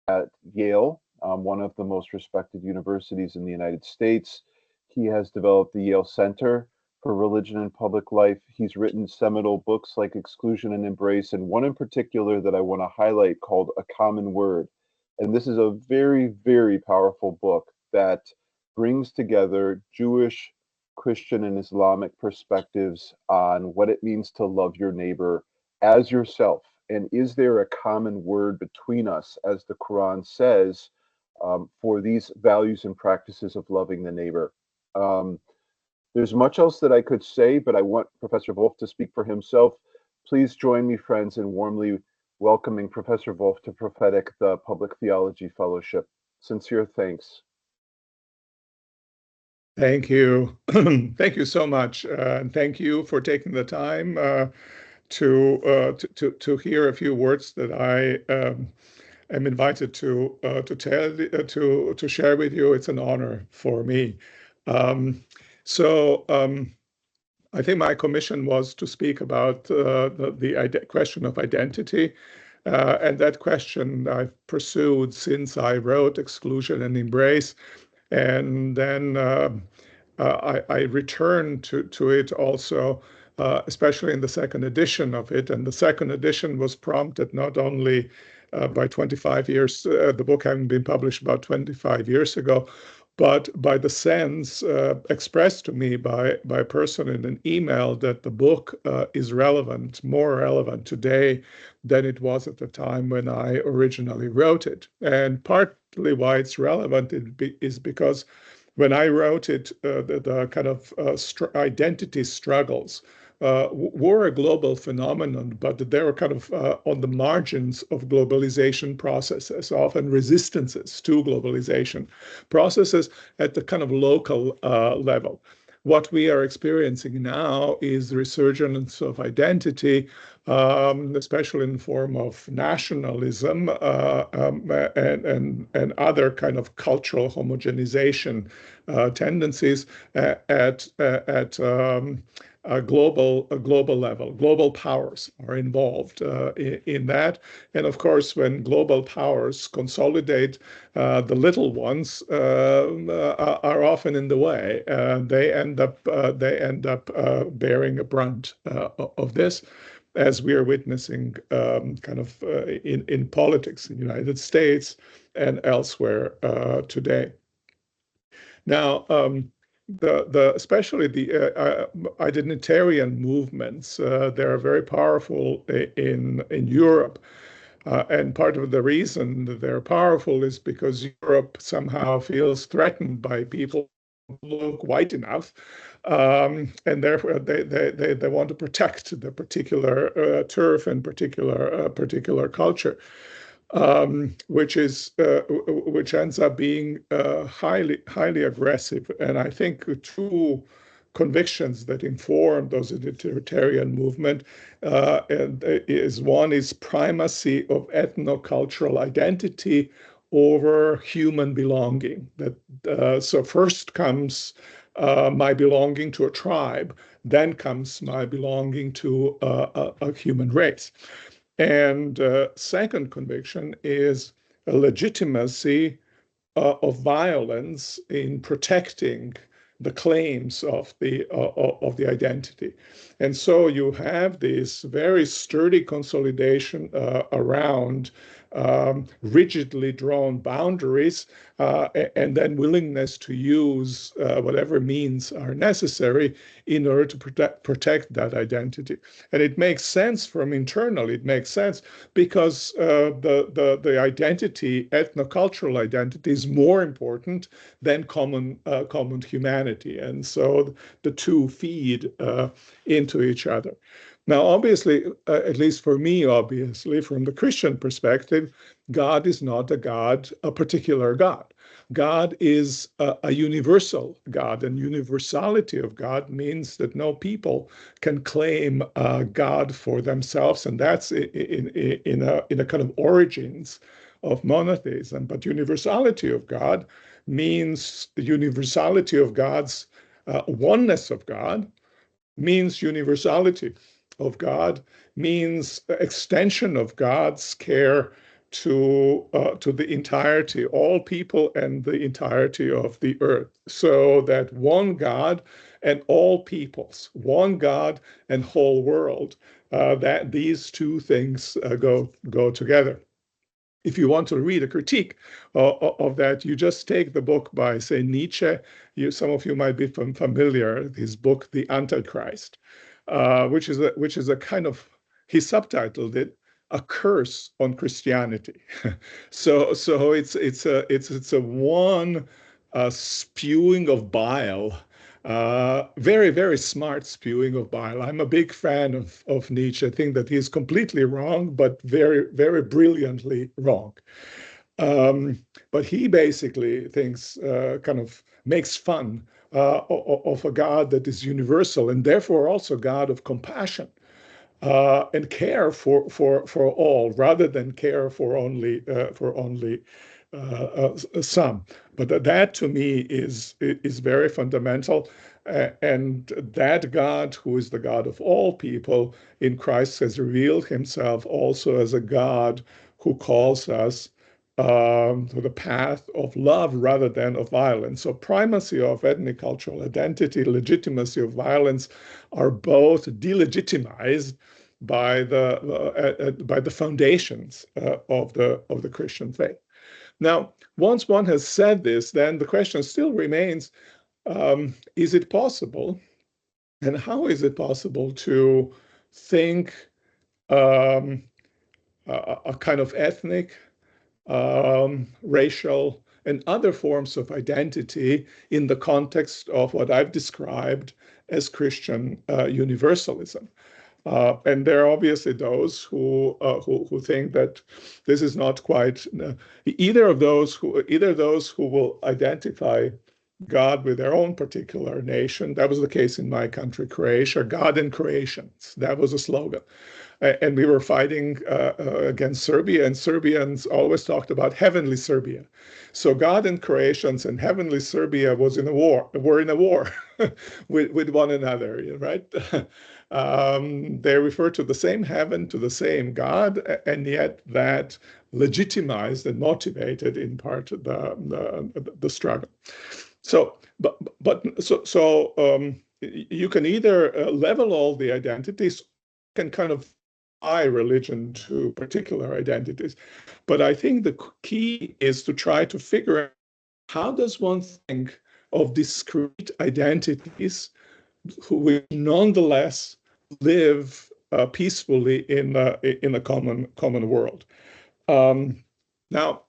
at Yale, one of the most respected universities in the United States. He has developed the Yale Center for Religion and Public Life. He's written seminal books like Exclusion and Embrace, and one in particular that I want to highlight called A Common Word. And this is a very, very powerful book that brings together Jewish, Christian, and Islamic perspectives on what it means to love your neighbor as yourself. And is there a common word between us, as the Quran says, for these values and practices of loving the neighbor? Um, there's much else that I could say, but I want Professor Volf to speak for himself. Please join me, friends, in warmly welcoming Professor Volf to Prophetic, the Public Theology Fellowship. Sincere thanks. Thank you. Thank you so much. And thank you for taking the time to hear a few words that I am invited to share with you. It's an honor for me. So I think my commission was to speak about the question of identity. And that question I've pursued since I wrote Exclusion and Embrace. And then I returned to it also, especially in the second edition of it. And the second edition was prompted not only by 25 years, the book having been published about 25 years ago, but by the sense expressed to me by a person in an email that the book is relevant, more relevant today than it was at the time when I originally wrote it. And partly why it's relevant is because when I wrote it, the kind of identity struggles were a global phenomenon, but they were kind of on the margins of globalization processes, often resistances to globalization processes at the kind of local level. What we are experiencing now is the resurgence of identity, especially in the form of nationalism and other kind of cultural homogenization tendencies at a global level. Global powers are involved in that. And of course, when global powers consolidate, the little ones are often in the way. They end up bearing a brunt of this, as we are witnessing kind of in politics in the United States and elsewhere today. Now, especially the identitarian movements, they're very powerful in Europe. And part of the reason that they're powerful is because Europe somehow feels threatened by people who look white enough, and therefore they want to protect the particular turf and particular culture. Which ends up being highly aggressive. And I think two convictions that inform those identitarian movement one is primacy of ethnocultural identity over human belonging. So first comes my belonging to a tribe, then comes my belonging to a human race. And second conviction is a legitimacy of violence in protecting the claims of the identity. And so you have this very sturdy consolidation around rigidly drawn boundaries, and then willingness to use whatever means are necessary in order to protect that identity. And it makes sense from internally. It makes sense because the identity, ethnocultural identity, is more important than common humanity. And so the two feed into each other. Now, obviously, at least for me, obviously, from the Christian perspective, God is not a particular God. God is a universal God, and universality of God means that no people can claim God for themselves, and that's in a kind of origins of monotheism. But universality of God means the universality of God's oneness of God, means universality of God, means extension of God's care to the entirety, all people and the entirety of the earth, so that one God and all peoples, one God and whole world, that these two things go together. If you want to read a critique of that, you just take the book by, say, Nietzsche. Some of you might be familiar, his book, The Antichrist, which is a kind of, he subtitled it, A Curse on Christianity. So it's a one spewing of bile, very, very smart spewing of bile. I'm a big fan of Nietzsche. I think that he's completely wrong, but very, very brilliantly wrong. Um, but he basically thinks, kind of makes fun of a God that is universal and therefore also God of compassion, and care for all, rather than care for only some. But that to me is very fundamental. And that God, who is the God of all people, in Christ has revealed himself also as a God who calls us to the path of love rather than of violence. So primacy of ethnic cultural identity, legitimacy of violence are both delegitimized by the foundations of the Christian faith. Now, once one has said this, then the question still remains: is it possible, and how is it possible to think a kind of ethnic, racial, and other forms of identity in the context of what I've described as Christian universalism? And there are obviously those who think that this is not quite either those who will identify God with their own particular nation. That was the case in my country, Croatia. God and Croatians. That was a slogan. And we were fighting against Serbia, and Serbians always talked about heavenly Serbia. So God and Croatians and heavenly Serbia were in a war with one another, right? They refer to the same heaven, to the same God, and yet that legitimized and motivated in part the struggle. So, you can either level all the identities, can kind of tie religion to particular identities, but I think the key is to try to figure out, how does one think of discrete identities who nonetheless live peacefully in a common world. Now,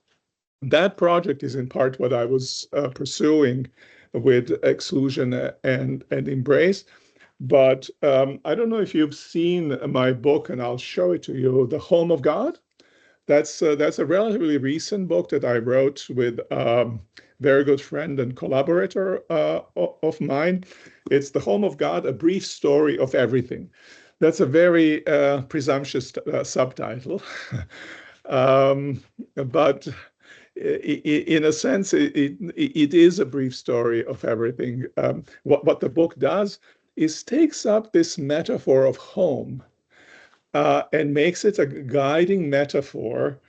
that project is in part what I was pursuing with exclusion and embrace. But I don't know if you've seen my book, and I'll show it to you, The Home of God. That's a relatively recent book that I wrote with very good friend and collaborator of mine. It's The Home of God, A Brief Story of Everything. That's a very presumptuous subtitle. But in a sense, it is a brief story of everything. What the book does is takes up this metaphor of home and makes it a guiding metaphor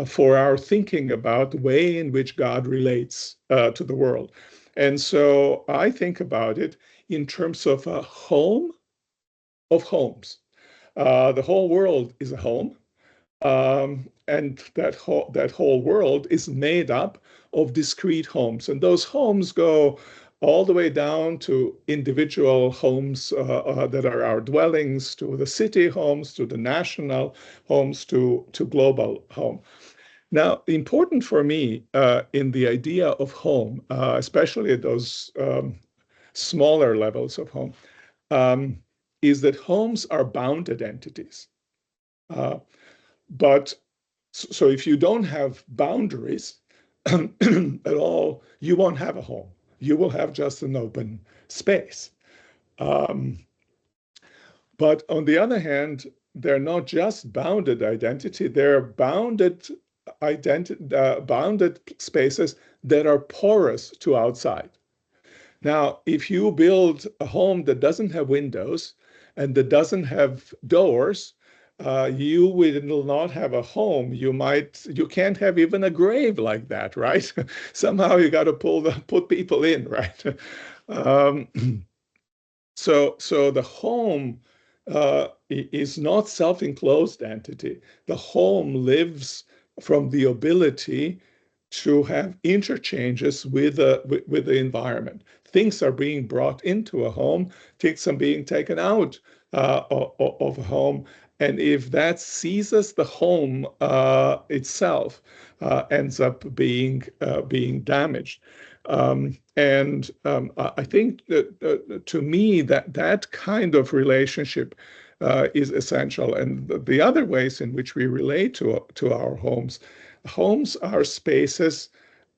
for our thinking about the way in which God relates to the world. And so I think about it in terms of a home of homes. The whole world is a home. And that whole world is made up of discrete homes. And those homes go all the way down to individual homes that are our dwellings, to the city homes, to the national homes, to global home. Now, important for me in the idea of home, especially at those smaller levels of home, is that homes are bounded entities. But so if you don't have boundaries at all, you won't have a home. You will have just an open space. But on the other hand, they're not just bounded identity, they're bounded spaces that are porous to outside. Now, if you build a home that doesn't have windows and that doesn't have doors, you will not have a home. You can't have even a grave like that, right? Somehow you got to put people in, right? Um, so the home is not self-enclosed entity. The home lives from the ability to have interchanges with the environment. Things are being brought into a home, things are being taken out of a home. And if that seizes the home itself, ends up being damaged. I think that to me that kind of relationship is essential. And the other ways in which we relate to our homes are spaces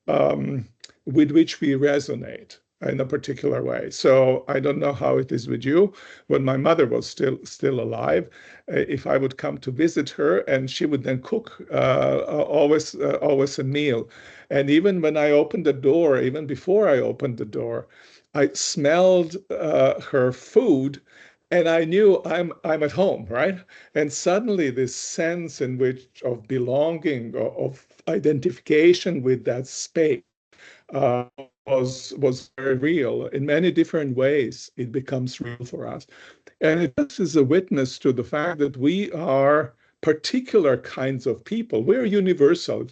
um, with which we resonate in a particular way. So I don't know how it is with you. When my mother was still alive, if I would come to visit her, and she would then cook always a meal, and even when I opened the door, even before I opened the door, I smelled her food. And I knew I'm at home, right? And suddenly this sense in which of belonging, of identification with that space uh, was very real. In many different ways, it becomes real for us. And it just is a witness to the fact that we are particular kinds of people. We're universal,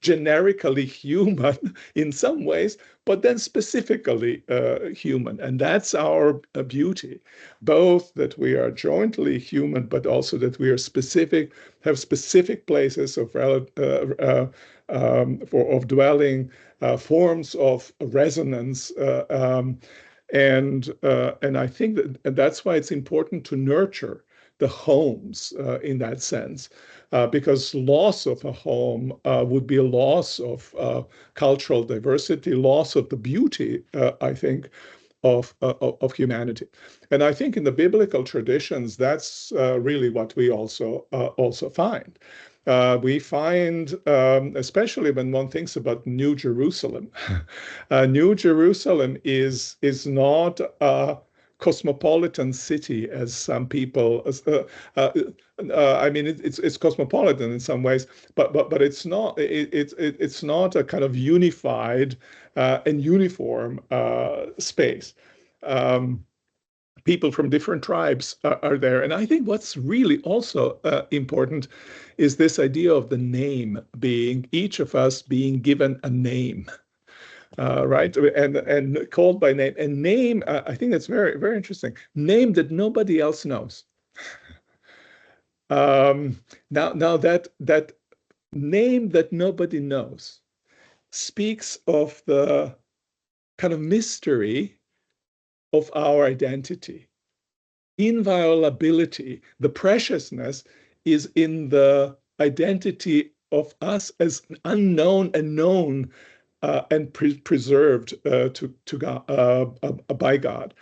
generically human in some ways, but then specifically human. And that's our beauty, both that we are jointly human, but also that we are have specific places of dwelling, forms of resonance. And I think that's why it's important to nurture the homes in that sense, because loss of a home would be a loss of cultural diversity, loss of the beauty, I think, of humanity. And I think in the biblical traditions, that's really what we also find. We find, especially when one thinks about New Jerusalem, New Jerusalem is not a cosmopolitan city as some people. I mean, it's cosmopolitan in some ways, but it's not a kind of unified and uniform space. Um, People from different tribes are there. And I think what's really also important is this idea of the name being, each of us being given a name, right? And called by name. And name, I think that's very, very interesting. Name that nobody else knows. Now that name that nobody knows speaks of the kind of mystery of our identity. Inviolability, the preciousness is in the identity of us as unknown and known and preserved to God, by God.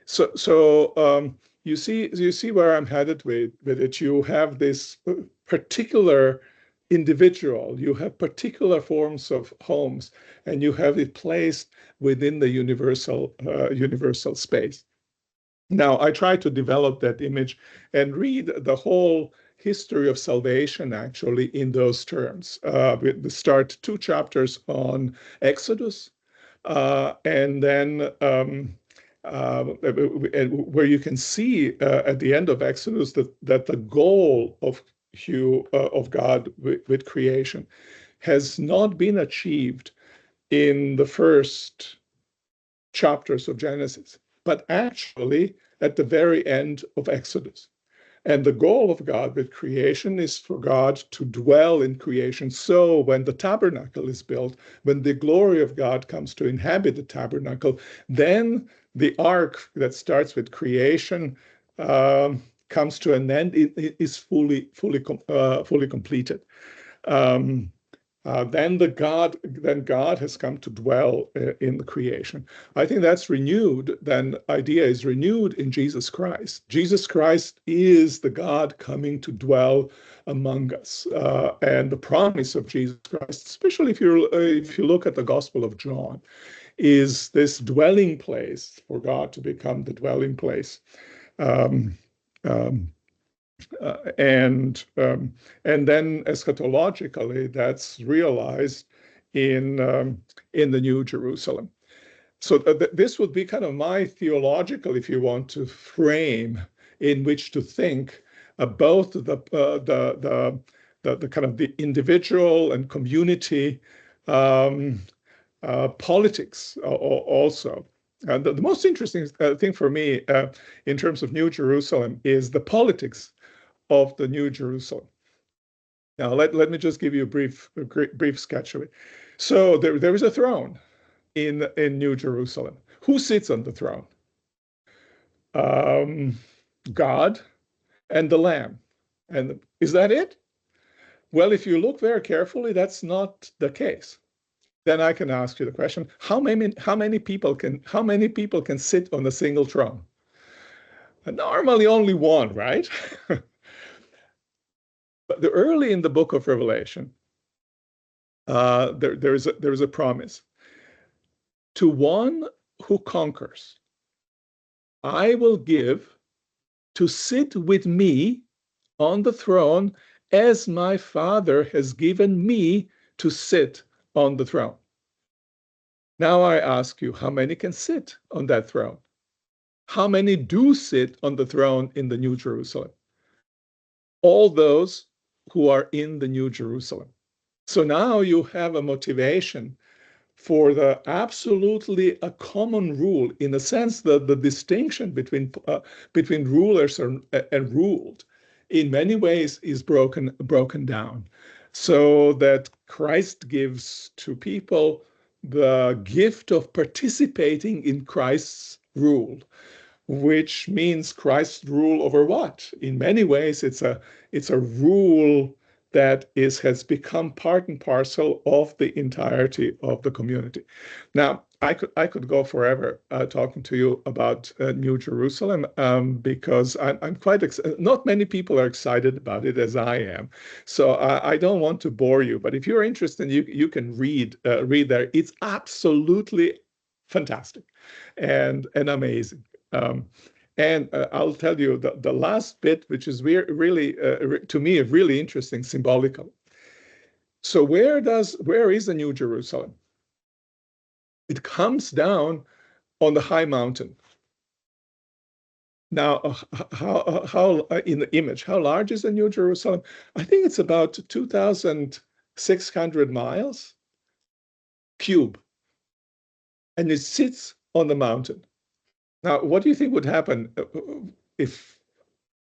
So you see where I'm headed with it. You have this particular individual, you have particular forms of homes, and you have it placed within the universal space. Now, I try to develop that image and read the whole history of salvation actually in those terms. We start 2 chapters on Exodus, and then where you can see at the end of Exodus that the goal of God with creation has not been achieved in the first chapters of Genesis, but actually at the very end of Exodus. And the goal of God with creation is for God to dwell in creation. So when the tabernacle is built, when the glory of God comes to inhabit the tabernacle, then the arc that starts with creation comes to an end, it is fully completed. Um, then God has come to dwell in the creation. I think that's renewed. Then idea is renewed in Jesus Christ. Jesus Christ is the God coming to dwell among us, and the promise of Jesus Christ, especially if you look at the Gospel of John, is this dwelling place for God to become the dwelling place. Um, um, And then eschatologically, that's realized in the New Jerusalem. So this would be kind of my theological, if you want to, frame in which to think about the kind of the individual and community um, politics also. The most interesting thing for me in terms of New Jerusalem is the politics of the New Jerusalem. Now, let me just give you a brief sketch of it. So there is a throne in New Jerusalem. Who sits on the throne? Um, God and the Lamb. And is that it? Well, if you look very carefully, that's not the case. Then I can ask you the question: how many people can sit on a single throne? Normally, only one, right? But early in the book of Revelation, there is a promise to one who conquers. I will give to sit with me on the throne as my Father has given me to sit on the throne. Now I ask you, how many can sit on that throne? How many do sit on the throne in the New Jerusalem? All those who are in the New Jerusalem. So now you have a motivation for the absolutely a common rule, in a sense that the distinction between rulers and ruled in many ways is broken down, so that Christ gives to people the gift of participating in Christ's rule, which means Christ's rule over what? In many ways, it's a rule that has become part and parcel of the entirety of the community. Now, I could go forever talking to you about New Jerusalem, because I'm quite not many people are excited about it as I am. So I don't want to bore you, but if you're interested, you can read there. It's absolutely fantastic and amazing. And I'll tell you the last bit, which is really, to me, really interesting symbolical. So where is the New Jerusalem? It comes down on the high mountain. Now, how in the image, how large is the New Jerusalem? I think it's about 2,600 miles cube, and it sits on the mountain. Now, what do you think would happen if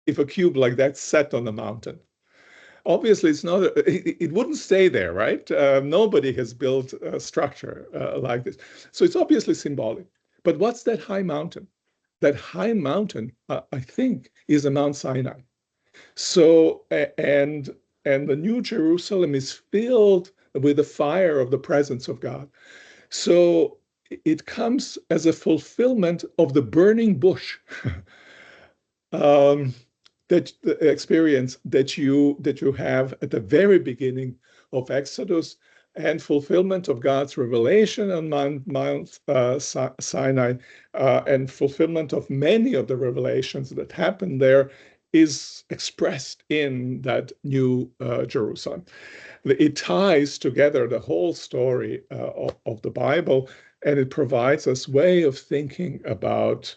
a cube like that sat on the mountain? Obviously, it wouldn't stay there, right? Nobody has built a structure like this. So it's obviously symbolic. But what's that high mountain? That high mountain, I think, is a Mount Sinai. So, and the New Jerusalem is filled with the fire of the presence of God. So it comes as a fulfillment of the burning bush. um, that the experience that you have at the very beginning of Exodus, and fulfillment of God's revelation on Mount Sinai, and fulfillment of many of the revelations that happened there, is expressed in that New Jerusalem. It ties together the whole story of the Bible, and it provides us way of thinking about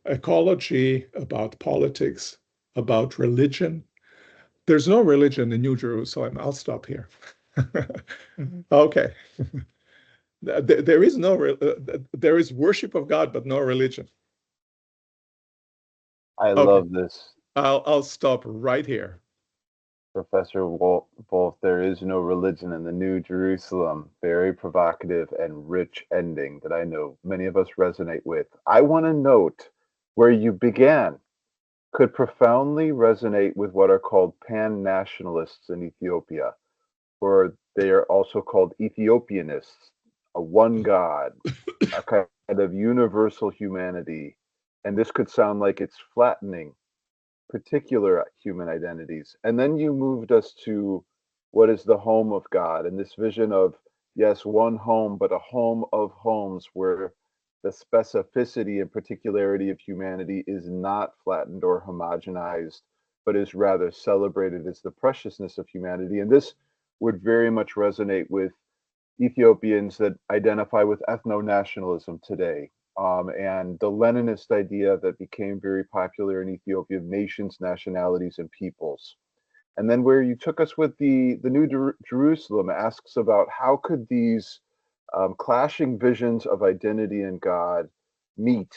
ecology, about politics, about religion. There's no religion in New Jerusalem. I'll stop here. Okay. There is there is worship of God, but no religion. I Okay. love this, I'll stop right here. Professor Wolf. There is no religion in the New Jerusalem. Very provocative and rich ending that I know many of us resonate with. I want to note where you began could profoundly resonate with what are called pan-nationalists in Ethiopia, or they are also called Ethiopianists, a one God, a kind of universal humanity. And this could sound like it's flattening particular human identities. And then you moved us to what is the home of God, and this vision of, yes, one home, but a home of homes where the specificity and particularity of humanity is not flattened or homogenized, but is rather celebrated as the preciousness of humanity. And this would very much resonate with Ethiopians that identify with ethno-nationalism today. And the Leninist idea that became very popular in Ethiopia of nations, nationalities, and peoples. And then where you took us with the New Jerusalem asks about how could these clashing visions of identity and God meet.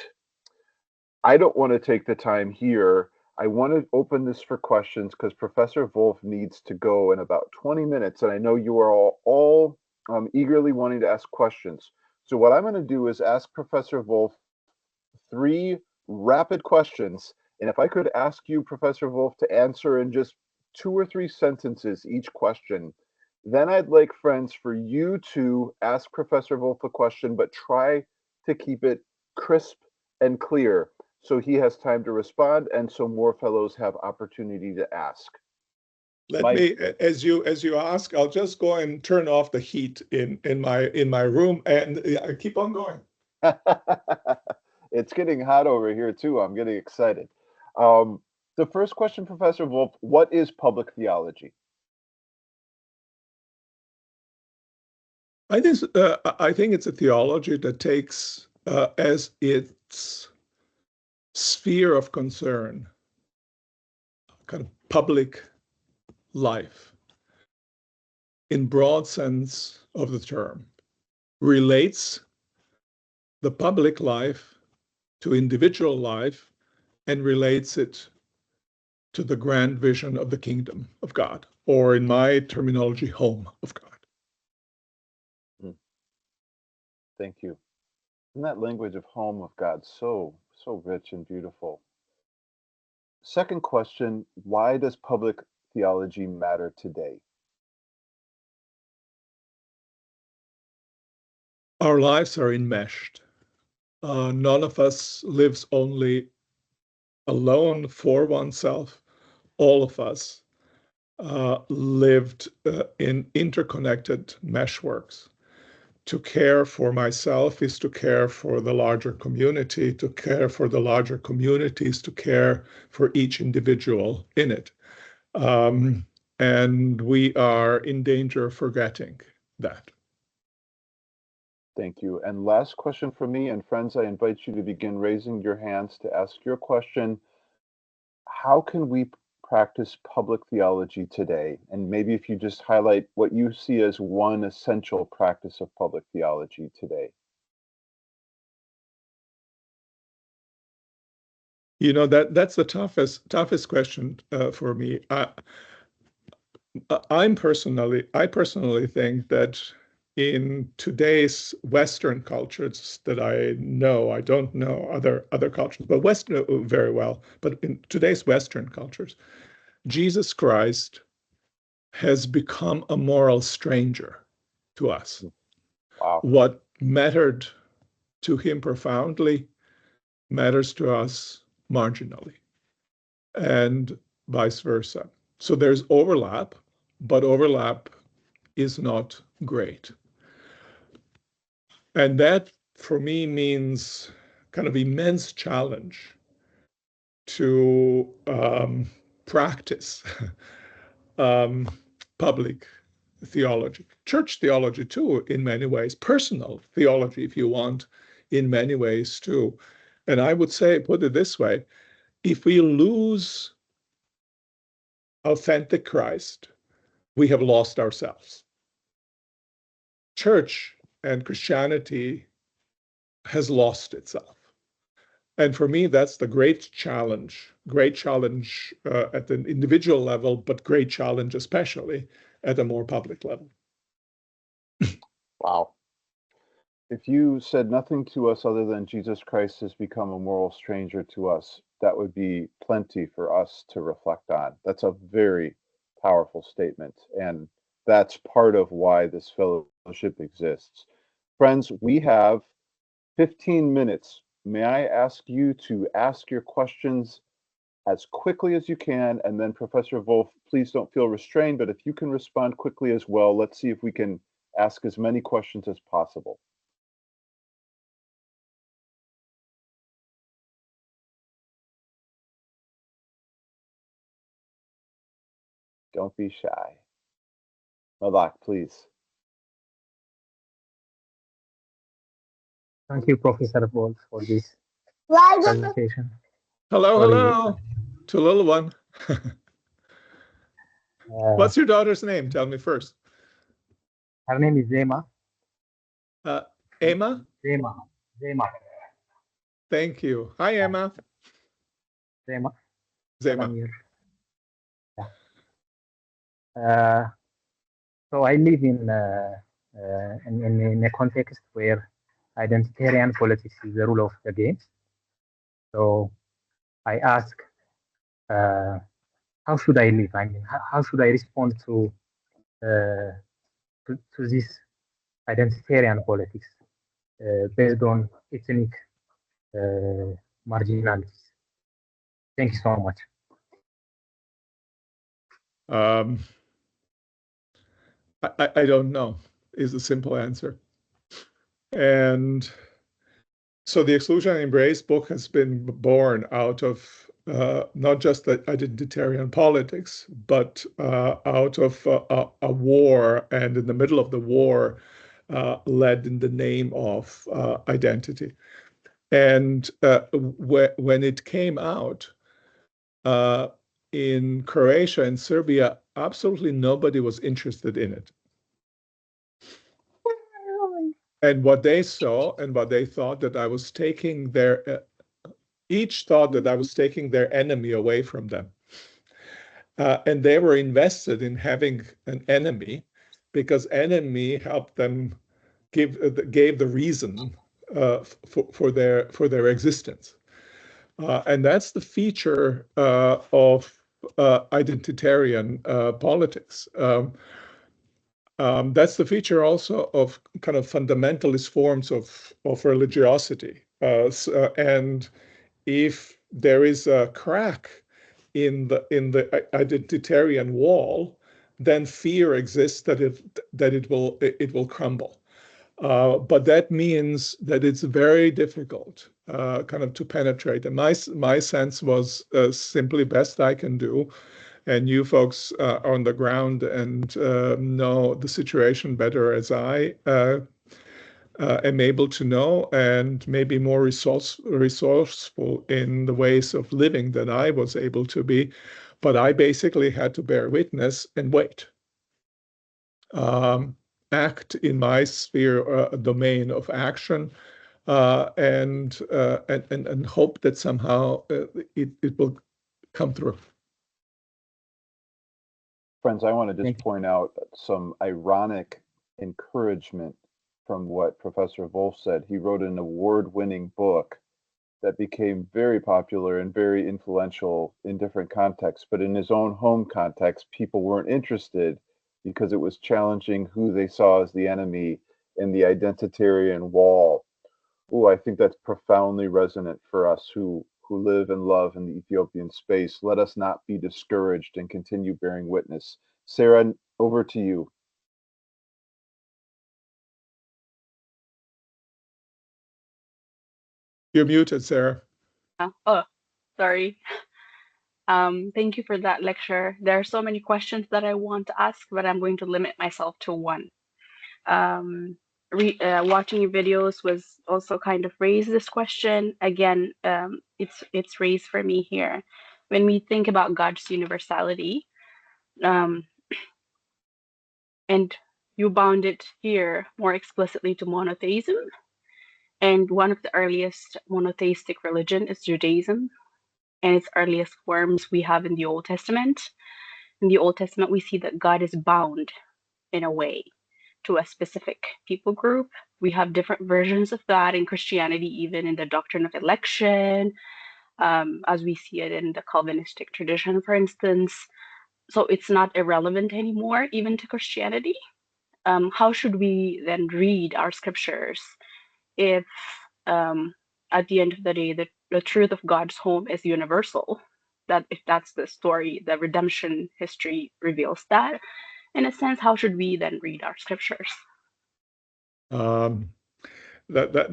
I don't want to take the time here. I want to open this for questions because Professor Volf needs to go in about 20 minutes, and I know you are all eagerly wanting to ask questions. So what I'm going to do is ask Professor Volf three rapid questions, and if I could ask you, Professor Volf, to answer in just 2 or 3 sentences each question, then I'd like, friends, for you to ask Professor Volf a question, but try to keep it crisp and clear so he has time to respond and so more fellows have opportunity to ask. Let My me, as you ask, I'll just go and turn off the heat in my room and keep on going. It's getting hot over here too. I'm getting excited. The first question, Professor Volf, what is public theology? I think it's a theology that takes as its sphere of concern kind of public life in broad sense of the term, relates the public life to individual life and relates it to the grand vision of the kingdom of God, or in my terminology, home of God. Hmm, thank you. Isn't that language of home of God so rich and beautiful? Second question, why does public theology matter today? Our lives are enmeshed. None of us lives only alone for oneself. All of us lived in interconnected meshworks. To care for myself is to care for the larger community. To care for the larger community is to care for each individual in it. And we are in danger of forgetting that. Thank you. And last question for me, and friends, I invite you to begin raising your hands to ask your question. How can we practice public theology today? And maybe if you just highlight what you see as one essential practice of public theology today. You know, that's the toughest question for me. I personally think that in today's Western cultures that I don't know other cultures, but Western very well. But in today's Western cultures, Jesus Christ has become a moral stranger to us. Wow. What mattered to him profoundly matters to us marginally, and vice versa. So there's overlap, but overlap is not great. And that for me means kind of immense challenge to practice um, public theology, church theology too, in many ways, personal theology, if you want, in many ways too. And I would say, put it this way, if we lose authentic Christ, we have lost ourselves. Church and Christianity has lost itself. And for me, that's the great challenge at the individual level, but great challenge especially at a more public level. Wow. If you said nothing to us other than Jesus Christ has become a moral stranger to us, that would be plenty for us to reflect on. That's a very powerful statement. And that's part of why this fellowship exists. Friends, we have 15 minutes. May I ask you to ask your questions as quickly as you can? And then, Professor Wolf, please don't feel restrained, but if you can respond quickly as well, let's see if we can ask as many questions as possible. Don't be shy. Malak, please. Thank you, Professor Volf, for this presentation. Hello, Sorry, hello, to little one. What's your daughter's name? Tell me first. her name is Zema. Emma? Zema. Thank you. Hi, Emma. Zema. Zema. Yeah. So I live in a context where identitarian politics is the rule of the game. So I ask, how should I live? I mean, how should I respond to this identitarian politics based on ethnic marginalities? Thank you so much. I don't know is the simple answer. And so the Exclusion and Embrace book has been born out of not just the identitarian politics, but out of a war, and in the middle of the war, led in the name of identity. And when it came out in Croatia and Serbia, absolutely nobody was interested in it. And what they saw and what they thought that I was taking their, each thought that I was taking their enemy away from them. And they were invested in having an enemy because enemy helped them gave the reason for their existence. And that's the feature of identitarian politics. That's the feature also of kind of fundamentalist forms of religiosity. And if there is a crack in the identitarian wall, then fear exists that it will crumble. But that means that it's very difficult kind of to penetrate. And my sense was simply best I can do. And you folks are on the ground and know the situation better as I am able to know, and maybe more resourceful in the ways of living than I was able to be. But I basically had to bear witness and wait. Act in my sphere, domain of action, and hope that somehow it will come through. Friends, I want to just point out some ironic encouragement from what Professor Volf said. He wrote an award-winning book that became very popular and very influential in different contexts, but in his own home context, people weren't interested because it was challenging who they saw as the enemy in the identitarian wall. Oh, I think that's profoundly resonant for us who live and love in the Ethiopian space. Let us not be discouraged and continue bearing witness. Sarah, over to you. You're muted, Sarah. Oh, sorry. Thank you for that lecture. There are so many questions that I want to ask, but I'm going to limit myself to one. Watching your videos was also kind of raised this question. Again, it's raised for me here. When we think about God's universality, and you bound it here more explicitly to monotheism, and one of the earliest monotheistic religion is Judaism, and its earliest forms we have in the Old Testament. In the Old Testament, we see that God is bound in a way to a specific people group. We have different versions of that in Christianity, even in the doctrine of election, as we see it in the Calvinistic tradition, for instance. So it's not irrelevant anymore, even to Christianity. How should we then read our scriptures if at the end of the day, the truth of God's home is universal? That if that's the story, the redemption history reveals that. In a sense, how should we then read our scriptures?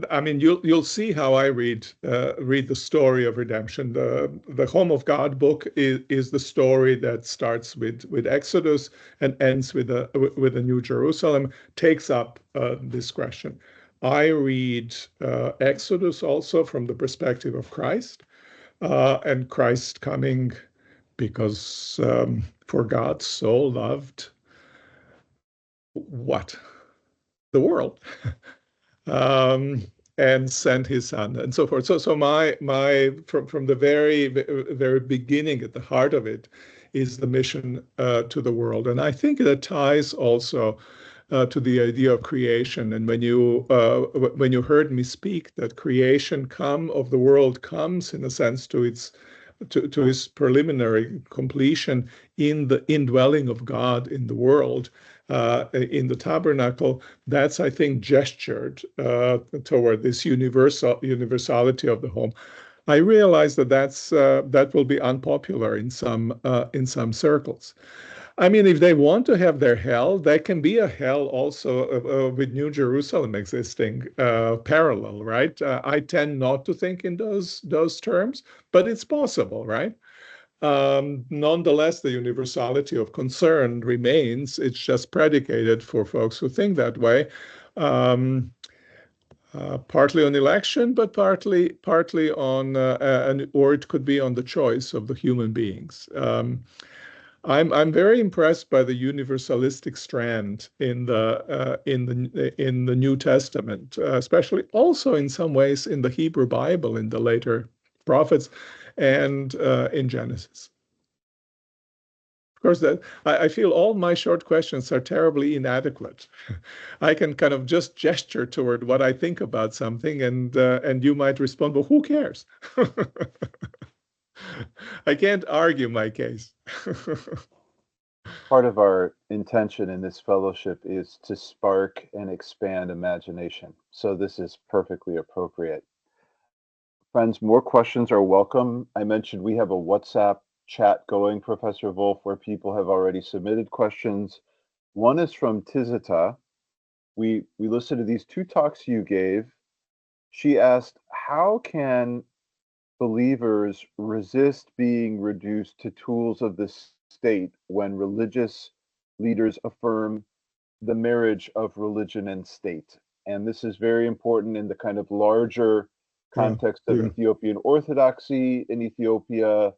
I mean, you'll see how I read the story of redemption. The Home of God book is the story that starts with Exodus and ends with the New Jerusalem, takes up this question. I read Exodus also from the perspective of Christ, and Christ coming because for God so loved what? The world. And sent his son and so forth. So my from the very beginning, at the heart of it, is the mission to the world, and I think that ties also to the idea of creation. And when you heard me speak, that creation of the world comes in a sense to its preliminary completion in the indwelling of God in the world, in the tabernacle, that's, I think, gestured toward this universality of the home. I realize that will be unpopular in some circles. I mean, if they want to have their hell, there can be a hell also with New Jerusalem existing parallel, right? I tend not to think in those terms, but it's possible, right? Nonetheless, the universality of concern remains. It's just predicated for folks who think that way, partly on election, but partly on, or it could be on the choice of the human beings. I'm very impressed by the universalistic strand in the New Testament, especially also in some ways in the Hebrew Bible, in the later prophets, and in Genesis. Of course, that I feel all my short questions are terribly inadequate. I can kind of just gesture toward what I think about something, and you might respond, "Well, who cares?" I can't argue my case. Part of our intention in this fellowship is to spark and expand imagination. So this is perfectly appropriate. Friends, more questions are welcome. I mentioned we have a WhatsApp chat going, Professor Volf, where people have already submitted questions. One is from Tizita. We listened to these two talks you gave. She asked, how can believers resist being reduced to tools of the state when religious leaders affirm the marriage of religion and state? And this is very important in the kind of larger context of Ethiopian Orthodoxy in Ethiopia,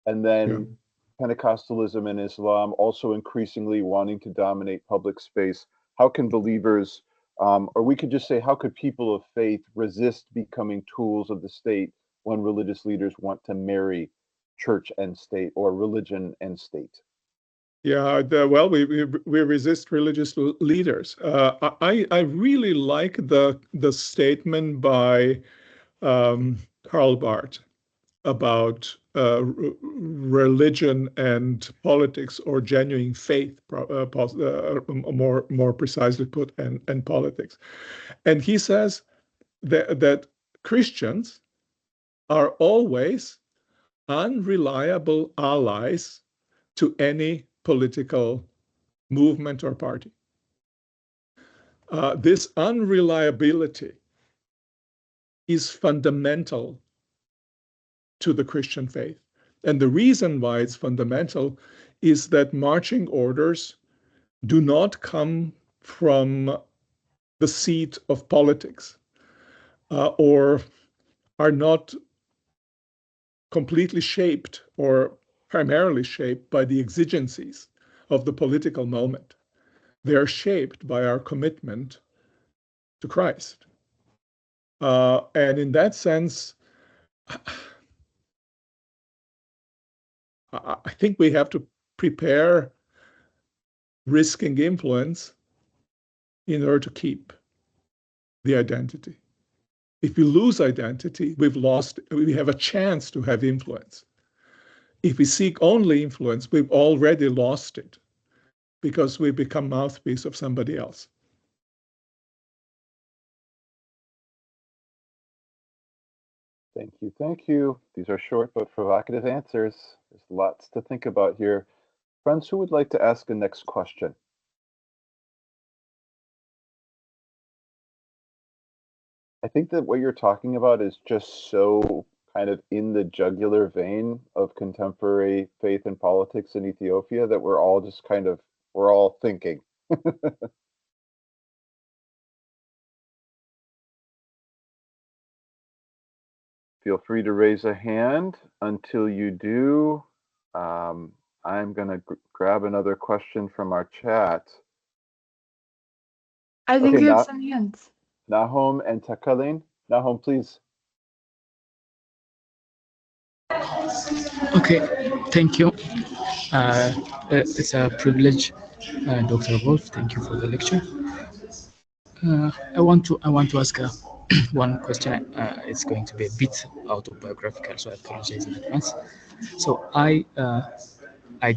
and then Pentecostalism and Islam also increasingly wanting to dominate public space. How can believers, or we could just say, how could people of faith resist becoming tools of the state when religious leaders want to marry church and state, or religion and state? Yeah, well, we resist religious leaders. I really like the statement by Karl Barth about religion and politics, or genuine faith, more precisely put, and politics. And he says that Christians are always unreliable allies to any political movement or party. This unreliability is fundamental to the Christian faith. And the reason why it's fundamental is that marching orders do not come from the seat of politics, or are not completely shaped or primarily shaped by the exigencies of the political moment. They are shaped by our commitment to Christ. And in that sense, I think we have to prepare risking influence in order to keep the identity. If we lose identity, we have a chance to have influence. If we seek only influence, we've already lost it because we become mouthpiece of somebody else. Thank you. Thank you. These are short but provocative answers. There's lots to think about here. Friends, who would like to ask a next question? I think that what you're talking about is just so kind of in the jugular vein of contemporary faith and politics in Ethiopia that we're all just kind of, we're all thinking. Feel free to raise a hand. Until you do, I'm going to grab another question from our chat. I think Okay, we have some hands. Nahum and Takalin. Nahum, please. Okay, thank you. It's a privilege, Dr. Wolf. Thank you for the lecture. I want to ask one question. It's going to be a bit autobiographical, so I apologize in advance. So I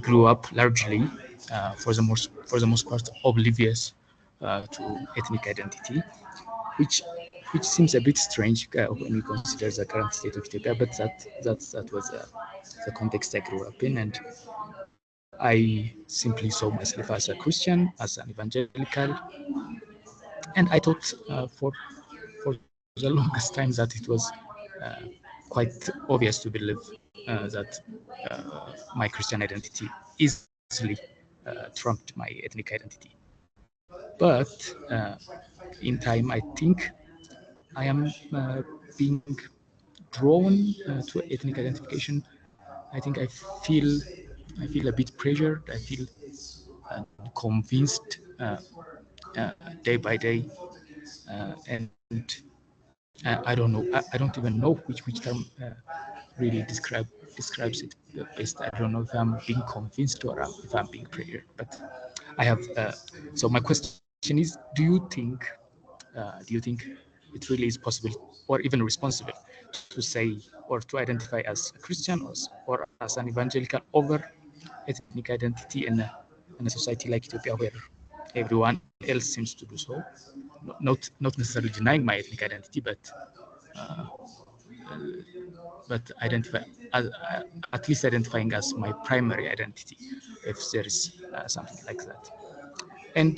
grew up largely, for the most part, oblivious to ethnic identity, which seems a bit strange when you consider the current state of Ethiopia. But that was the context I grew up in, and I simply saw myself as a Christian, as an evangelical, and I thought for the longest time that it was quite obvious to believe that my Christian identity easily trumped my ethnic identity. But in time, I think I am being drawn to ethnic identification. I think I feel a bit pressured. I feel convinced day by day, and I don't know. I don't even know which term really describes it best. I don't know if I'm being convinced or if I'm being pressured. But I have. So my question is: Do you think it really is possible or even responsible to say or to identify as a Christian or as an evangelical over ethnic identity in a society like Ethiopia where everyone else seems to do so? Not necessarily denying my ethnic identity, but identify at least identifying as my primary identity, if there is something like that. And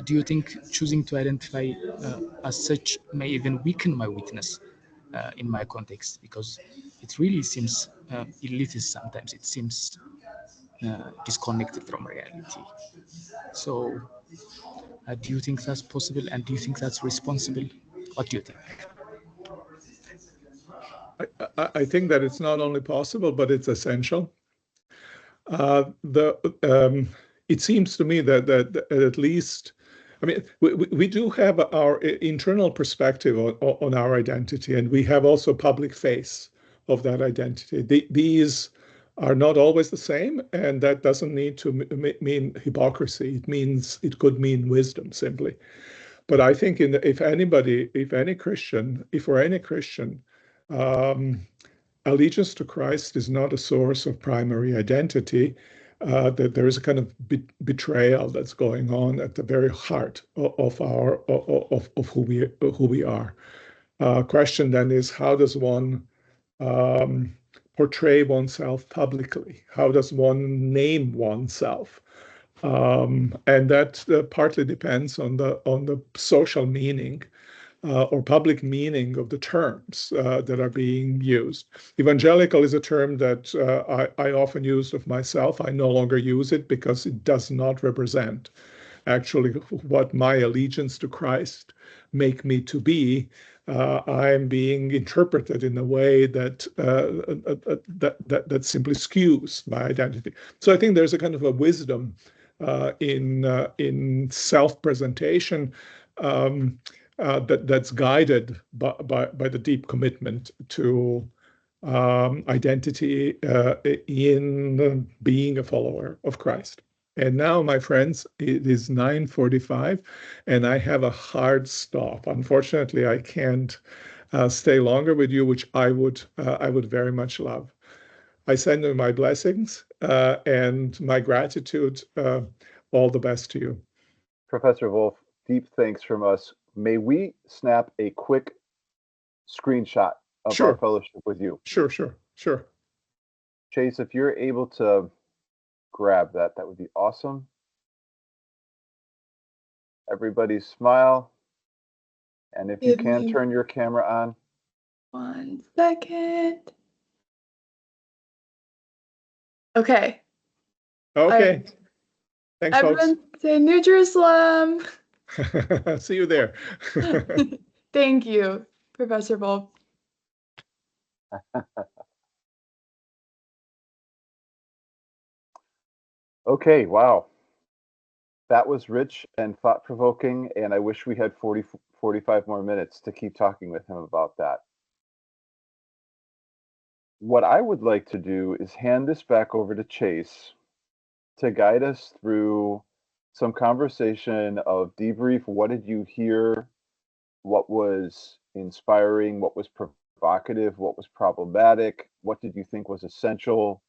do you think choosing to identify as such may even weaken my witness in my context? Because it really seems elitist sometimes. It seems disconnected from reality. So do you think that's possible? And do you think that's responsible? What do you think? I think that it's not only possible, but it's essential. It seems to me that at least, I mean, we do have our internal perspective on our identity, and we have also public face of that identity. These are not always the same, and that doesn't need to mean hypocrisy. It could mean wisdom simply. But I think if any Christian, allegiance to Christ is not a source of primary identity. That there is a kind of betrayal that's going on at the very heart of who we are. Question then is, how does one portray oneself publicly? How does one name oneself? And that partly depends on the social meaning or public meaning of the terms that are being used. Evangelical is a term that I often use of myself. I no longer use it because it does not represent actually what my allegiance to Christ make me to be. I'm being interpreted in a way that simply skews my identity. So I think there's a kind of a wisdom in self-presentation that's guided by the deep commitment to identity in being a follower of Christ. And now, my friends, it is 9:45, and I have a hard stop. Unfortunately, I can't stay longer with you, which I would very much love. I send you my blessings and my gratitude. All the best to you. Professor Volf, deep thanks from us. May we snap a quick screenshot of our fellowship with you? Sure. Chase, if you're able to grab that, that would be awesome. Everybody smile. And if you Give can me turn your camera on. 1 second. Okay. Okay. Thanks, folks. Everyone say New Jerusalem. See you there. Thank you, Professor Volf. Okay, wow. That was rich and thought-provoking, and I wish we had 45 more minutes to keep talking with him about that. What I would like to do is hand this back over to Chase to guide us through some conversation of debrief. What did you hear? What was inspiring? What was provocative? What was problematic? What did you think was essential?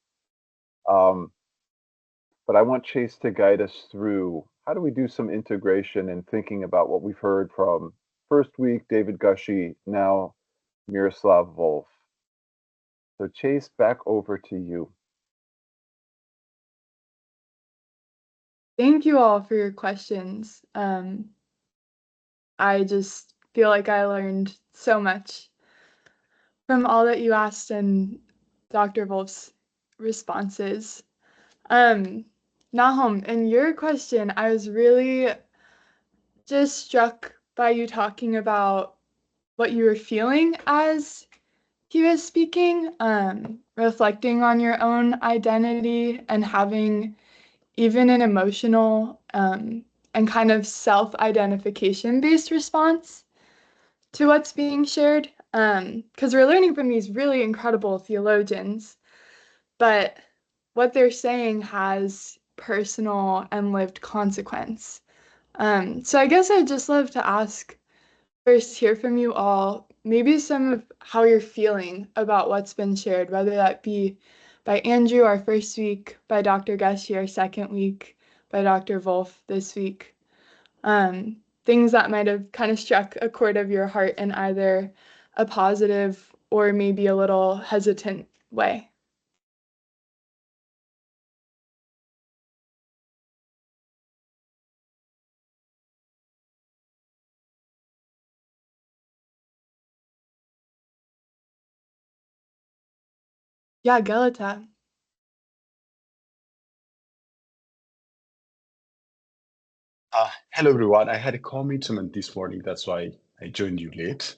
But I want Chase to guide us through how do we do some integration and thinking about what we've heard from first week, David Gushee, now Miroslav Volf. So Chase, back over to you. Thank you all for your questions. I just feel like I learned so much from all that you asked and Dr. Volf's responses. Nahum, in your question, I was really just struck by you talking about what you were feeling as he was speaking, reflecting on your own identity and having even an emotional and kind of self-identification based response to what's being shared. Because we're learning from these really incredible theologians, but what they're saying has personal and lived consequence. So I guess I'd just love to ask, first hear from you all, maybe some of how you're feeling about what's been shared, whether that be by Andrew our first week, by Dr. Gushee our second week, by Dr. Volf this week. Things that might have kind of struck a chord of your heart in either a positive or maybe a little hesitant way. Yeah, Galata. Hello, everyone. I had a commitment this morning. That's why I joined you late.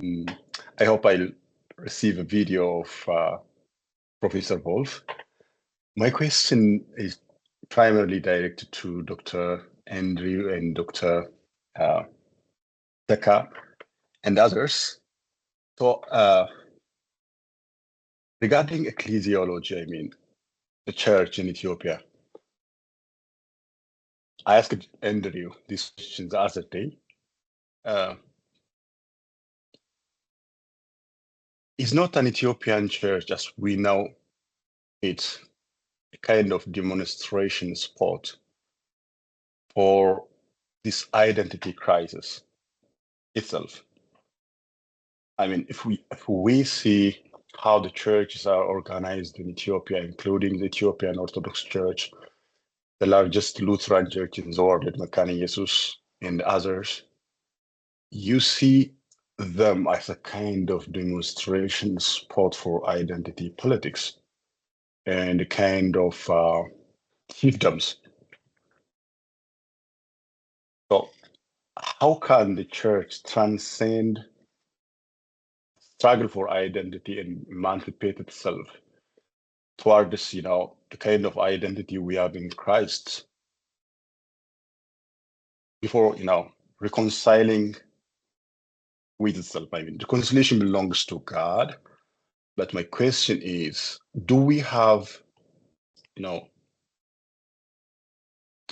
I hope I'll receive a video of Professor Volf. My question is primarily directed to Dr. Andrew and Dr. Taka and others. So regarding ecclesiology, I mean, the church in Ethiopia, I asked Andrew these questions the other day. Is not an Ethiopian church, as we know it, a kind of demonstration spot for this identity crisis itself? I mean, if we see how the churches are organized in Ethiopia, including the Ethiopian Orthodox Church, the largest Lutheran church in the world, Mekane Yesus, and others, you see them as a kind of demonstration spot for identity politics and a kind of chiefdoms. So how can the church transcend struggle for identity and emancipate itself towards, the kind of identity we have in Christ before, reconciling with itself? I mean, reconciliation belongs to God, but my question is, do we have,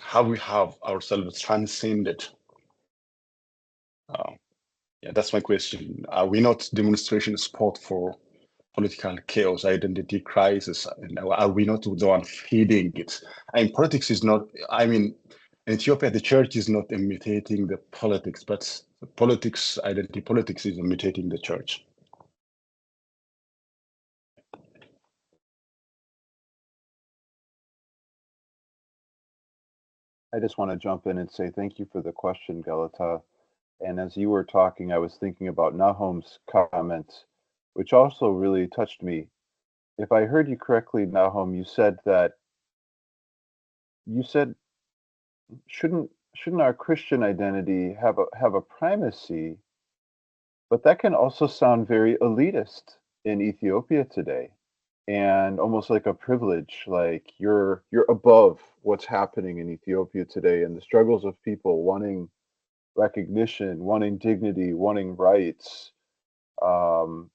how we have ourselves transcended? Yeah, that's my question. Are we not demonstration spot for political chaos, identity crisis? And are we not the one feeding it? I mean, politics is not, in Ethiopia, the church is not imitating the politics, but the politics, identity politics is imitating the church. I just want to jump in and say thank you for the question, Galata. And as you were talking, I was thinking about Nahum's comment, which also really touched me. If I heard you correctly, Nahum, you said shouldn't our Christian identity have a primacy, but that can also sound very elitist in Ethiopia today, and almost like a privilege, like you're above what's happening in Ethiopia today and the struggles of people wanting recognition, wanting dignity, wanting rights. Um,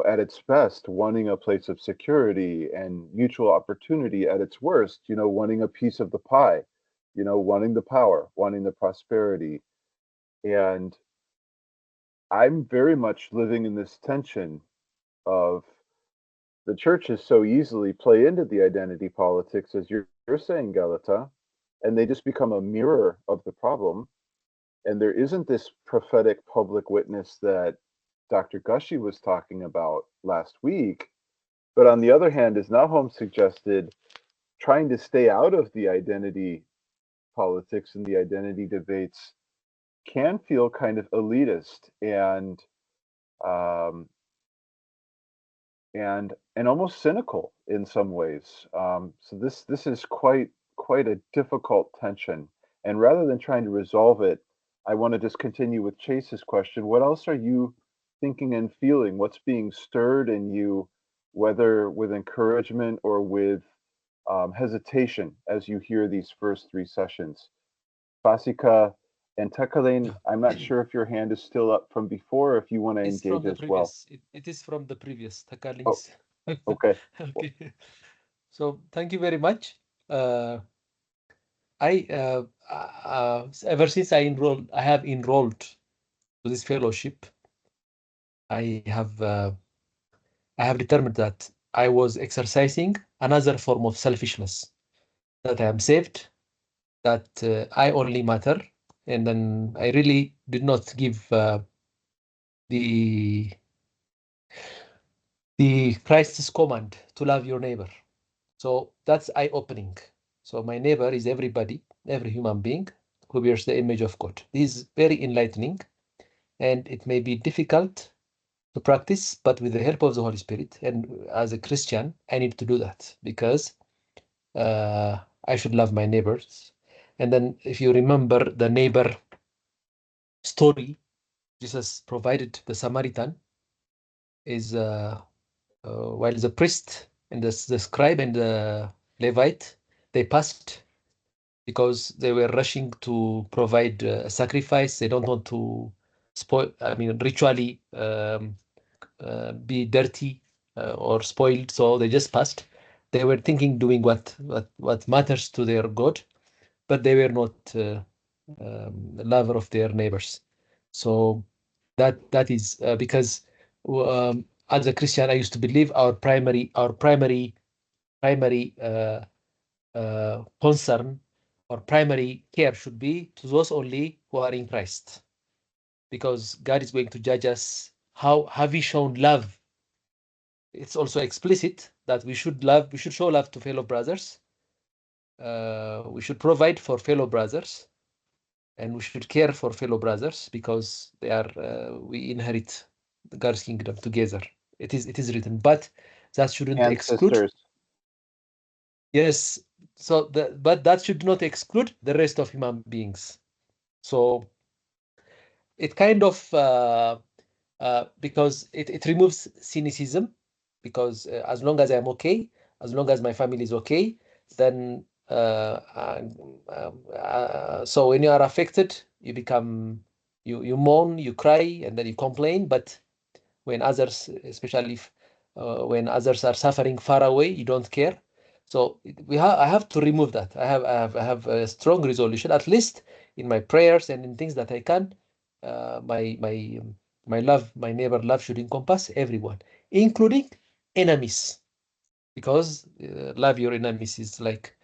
at its best, wanting a place of security and mutual opportunity; at its worst, wanting a piece of the pie, wanting the power, wanting the prosperity. And I'm very much living in this tension of the churches so easily play into the identity politics, as you're saying, Galata, and they just become a mirror of the problem. And there isn't this prophetic public witness that Dr. Gushie was talking about last week. But on the other hand, as Nahum suggested, trying to stay out of the identity politics and the identity debates can feel kind of elitist um, and almost cynical in some ways. So this is quite a difficult tension. And rather than trying to resolve it, I want to just continue with Chase's question. What else are you thinking and feeling? What's being stirred in you, whether with encouragement or with hesitation as you hear these first three sessions? Fasika and Tekalen, I'm not sure if your hand is still up from before, or if you want to It's from engage the as well. previous. It is from the previous. Oh, Takaling's. okay. Okay. So thank you very much. Ever since I have enrolled to this fellowship. I have determined that I was exercising another form of selfishness. That I am saved. That I only matter, and then I really did not give the Christ's command to love your neighbor. So that's eye-opening. So my neighbor is everybody, every human being who bears the image of God. This is very enlightening, and it may be difficult to practice, but with the help of the Holy Spirit, and as a Christian, I need to do that because I should love my neighbors. And then, if you remember the neighbor story, Jesus provided the Samaritan is while the priest and the scribe and the Levite, they passed because they were rushing to provide a sacrifice. They don't want to spoil, ritually be dirty or spoiled, so they just passed. They were thinking doing what matters to their God, but they were not lover of their neighbors. So that is because as a Christian, I used to believe our primary concern or primary care should be to those only who are in Christ, because God is going to judge us. How have we shown love? It's also explicit that we should show love to fellow brothers. We should provide for fellow brothers, and we should care for fellow brothers because they are we inherit God's kingdom together. It is written, but that shouldn't And exclude. sisters. Yes, so but that should not exclude the rest of human beings. So it kind of because it removes cynicism, because as long as I'm okay, as long as my family is okay, then so when you are affected, you become you moan, you cry, and then you complain. But when others, especially when others are suffering far away, you don't care. So I have to remove that. I have a strong resolution, at least in my prayers and in things that I can. My love, my neighbor love should encompass everyone, including enemies, because love your enemies is like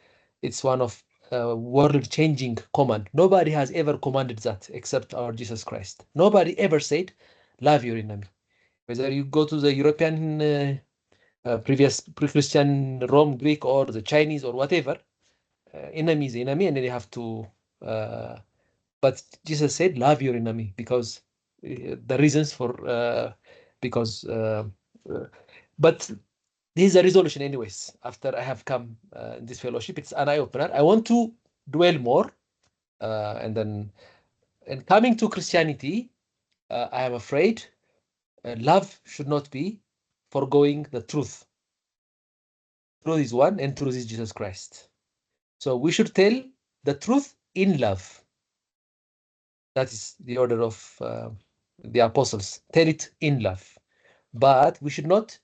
it's one of world-changing command. Nobody has ever commanded that except our Jesus Christ. Nobody ever said, love your enemy. Whether you go to the European previous pre-Christian Rome, Greek, or the Chinese or whatever, enemy is enemy, and then you have to But Jesus said, love your enemy, because the reasons for, but this is a resolution anyways. After I have come in this fellowship, it's an eye-opener. I want to dwell more. And coming to Christianity, I am afraid love should not be foregoing the truth. Truth is one, and truth is Jesus Christ. So we should tell the truth in love. That is the order of the apostles. Tell it in love. But we should not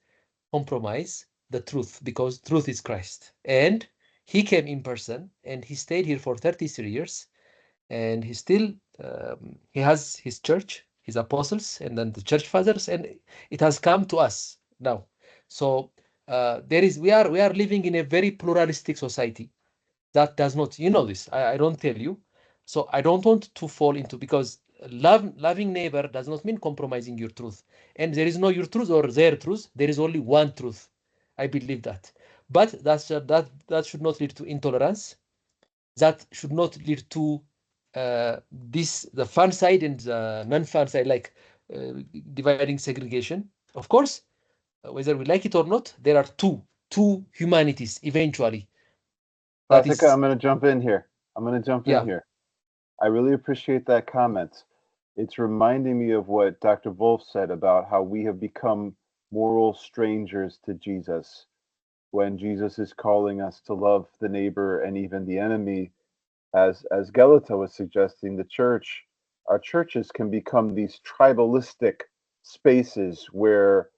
compromise the truth, because truth is Christ. And he came in person, and he stayed here for 33 years. And he still, he has his church, his apostles, and then the church fathers, and it has come to us now. So we are living in a very pluralistic society that does not, you know this, I don't tell you. So I don't want to fall into, because loving neighbor does not mean compromising your truth. And there is no your truth or their truth. There is only one truth. I believe that. But that should not lead to intolerance. That should not lead to the fun side and the non-fun side, like dividing segregation. Of course, whether we like it or not, there are two humanities eventually. That is, I'm going to jump in here. I really appreciate that comment. It's reminding me of what Dr. Volf said about how we have become moral strangers to Jesus. When Jesus is calling us to love the neighbor and even the enemy, as Gelata was suggesting, our churches can become these tribalistic spaces where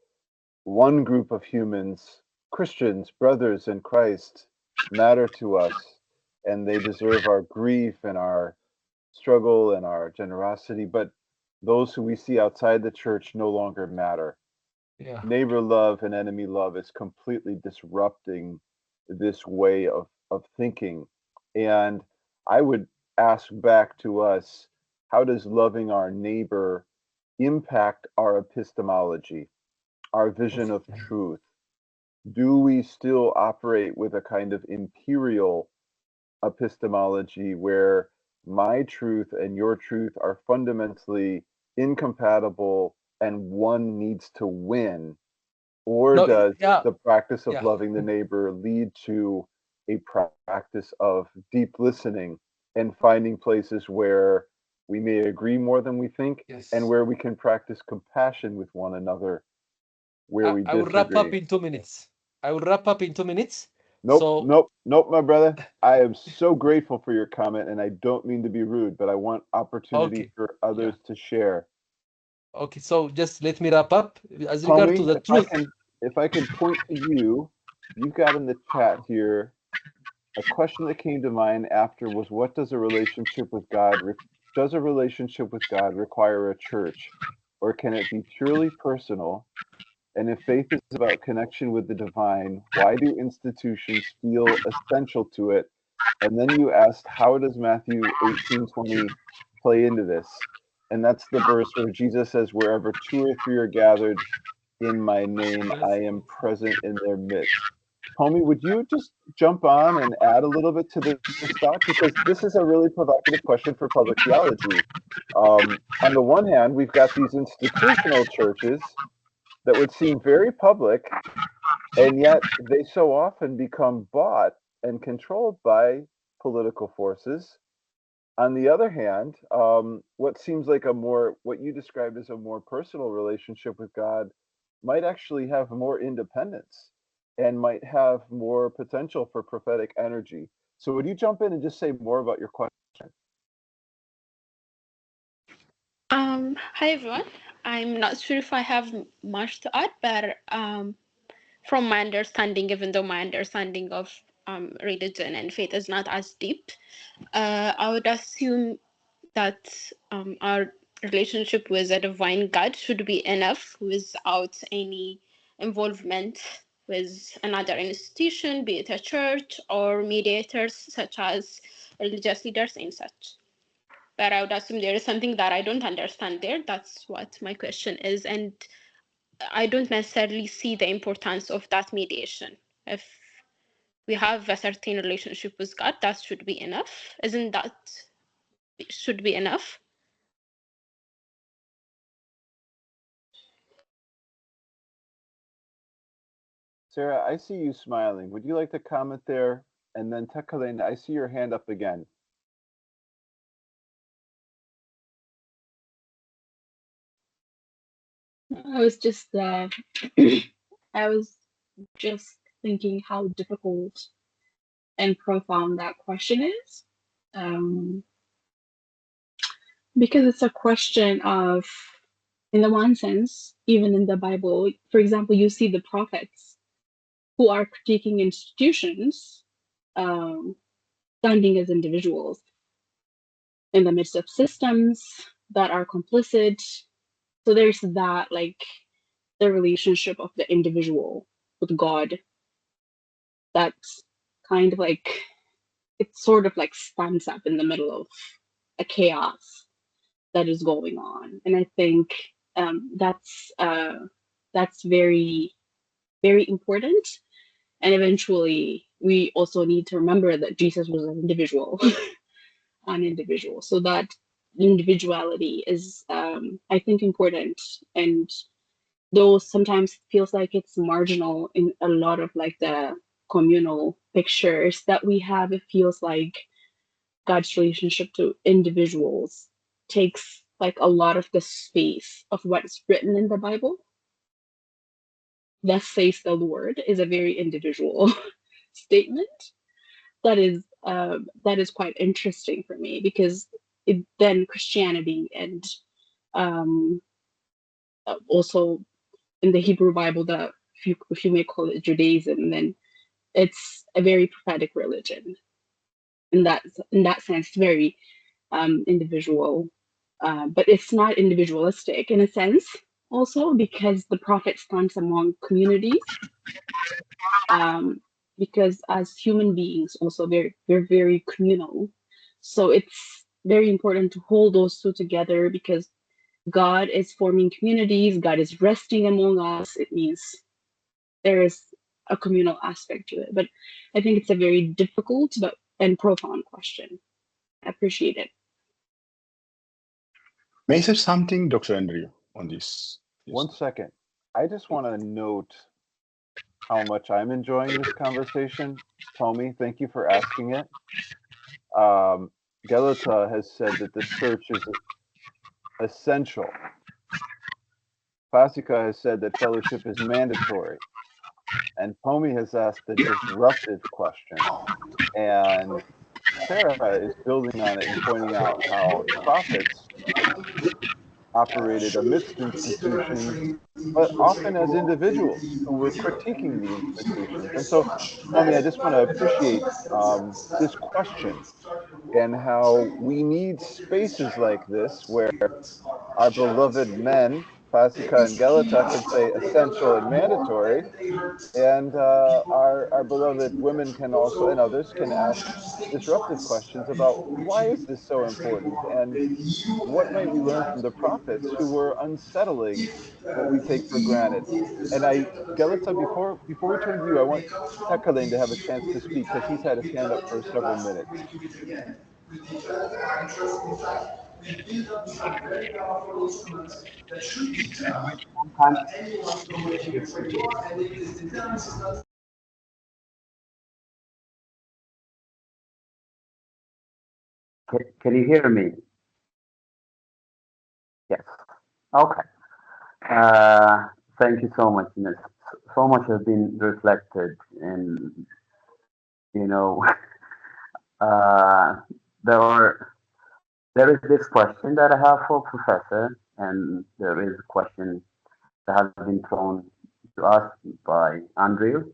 one group of humans, Christians, brothers in Christ, matter to us, and they deserve our grief and our struggle and our generosity, but those who we see outside the church no longer matter. yeah. Neighbor love and enemy love is completely disrupting this way of thinking. And I would ask back to us, how does loving our neighbor impact our epistemology, our vision of truth? Do we still operate with a kind of imperial epistemology where my truth and your truth are fundamentally incompatible and one needs to win? Or No, does yeah, the practice of yeah. loving the neighbor lead to a practice of deep listening and finding places where we may agree more than we think, Yes. and where we can practice compassion with one another where we I will wrap up disagree? in 2 minutes. Nope, my brother. I am so grateful for your comment, and I don't mean to be rude, but I want opportunity Okay, for others to share. Okay, so just let me wrap up. As regard to Tommy, the truth, if I can point to you, you've got in the chat here a question that came to mind after was, what does a relationship with God require a church, or can it be purely personal? And if faith is about connection with the divine, why do institutions feel essential to it? And then you asked, how does Matthew 18:20 play into this? And that's the verse where Jesus says, wherever 2 or 3 are gathered in my name, I am present in their midst. Homie, would you just jump on and add a little bit to this thought? Because this is a really provocative question for public theology. On the one hand, we've got these institutional churches that would seem very public, and yet they so often become bought and controlled by political forces. On the other hand, what seems like what you described as a more personal relationship with God might actually have more independence and might have more potential for prophetic energy. So would you jump in and just say more about your question? Hi everyone. I'm not sure if I have much to add, but from my understanding, even though my understanding of religion and faith is not as deep, I would assume that our relationship with a divine God should be enough without any involvement with another institution, be it a church or mediators such as religious leaders and such. But I would assume there is something that I don't understand there. That's what my question is. And I don't necessarily see the importance of that mediation. If we have a certain relationship with God, that should be enough. Isn't that should be enough. Sarah, I see you smiling. Would you like to comment there? And then Tekalen, I see your hand up again. I was just I was just thinking how difficult and profound that question is. Because it's a question of, in the one sense, even in the Bible, for example, you see the prophets who are critiquing institutions, standing as individuals in the midst of systems that are complicit. So there's that, like, the relationship of the individual with God, that's kind of like, it sort of like stands up in the middle of a chaos that is going on. And I think that's very, very important. And eventually, we also need to remember that Jesus was an individual, an individual. So that individuality is, I think, important. And though sometimes it feels like it's marginal in a lot of like the communal pictures that we have, it feels like God's relationship to individuals takes like a lot of the space of what's written in the Bible. Thus says the Lord is a very individual statement that is quite interesting for me, because then Christianity and also in the Hebrew Bible, that if you may call it Judaism, then it's a very prophetic religion. In that sense, very individual, but it's not individualistic in a sense. Also, because the prophet stands among communities, because as human beings, also we're very communal. So it's very important to hold those two together, because God is forming communities, God is resting among us. It means there is a communal aspect to it. But I think it's a very difficult and profound question. I appreciate it. May I say something, Dr. Andrew, on this? One second. I just want to note how much I'm enjoying this conversation. Tommy, thank you for asking it. Galata has said that this search is essential. Pasika has said that fellowship is mandatory. And Pomi has asked the disruptive question. And Sarah is building on it and pointing out how the prophets operated amidst institutions, but often as individuals who were critiquing the institutions. And so, Pomi, I just want to appreciate this question and how we need spaces like this where our beloved men, Pasika and Galata, can say essential and mandatory, and our beloved women can also, and others can ask disruptive questions about why is this so important, and what might we learn from the prophets who were unsettling what we take for granted. And Galata, before we turn to you, I want Tekalen to have a chance to speak, because he's had his hand up for several minutes. We declare our trust in fact. We build up some very powerful instruments that should determine that anyone can go here for you are, and if this determines is not. Can you hear me? Yes. Okay. Thank you so much. So much has been reflected, and there is this question that I have for Professor, and there is a question that has been thrown to us by Andrew,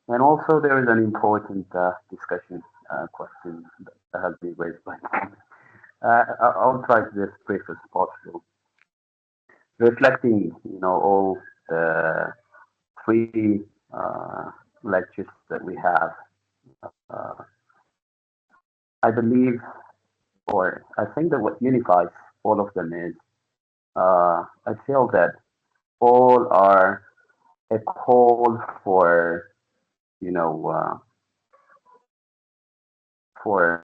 and also there is an important discussion question that has been raised by him. I'll try to be as brief as possible. Reflecting, all the three lectures that we have, I believe, or I think that what unifies all of them is, I feel that all are a call for, for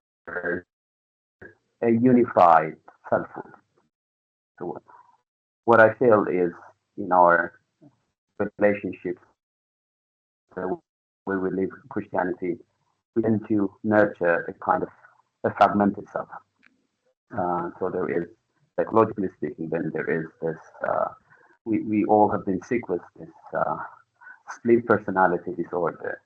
a unified selfhood. So what I feel is in our relationships, the way we live Christianity, we tend to nurture a kind of a fragmented self. So there is, psychologically speaking, then there is this, we all have been sick with this split personality disorder.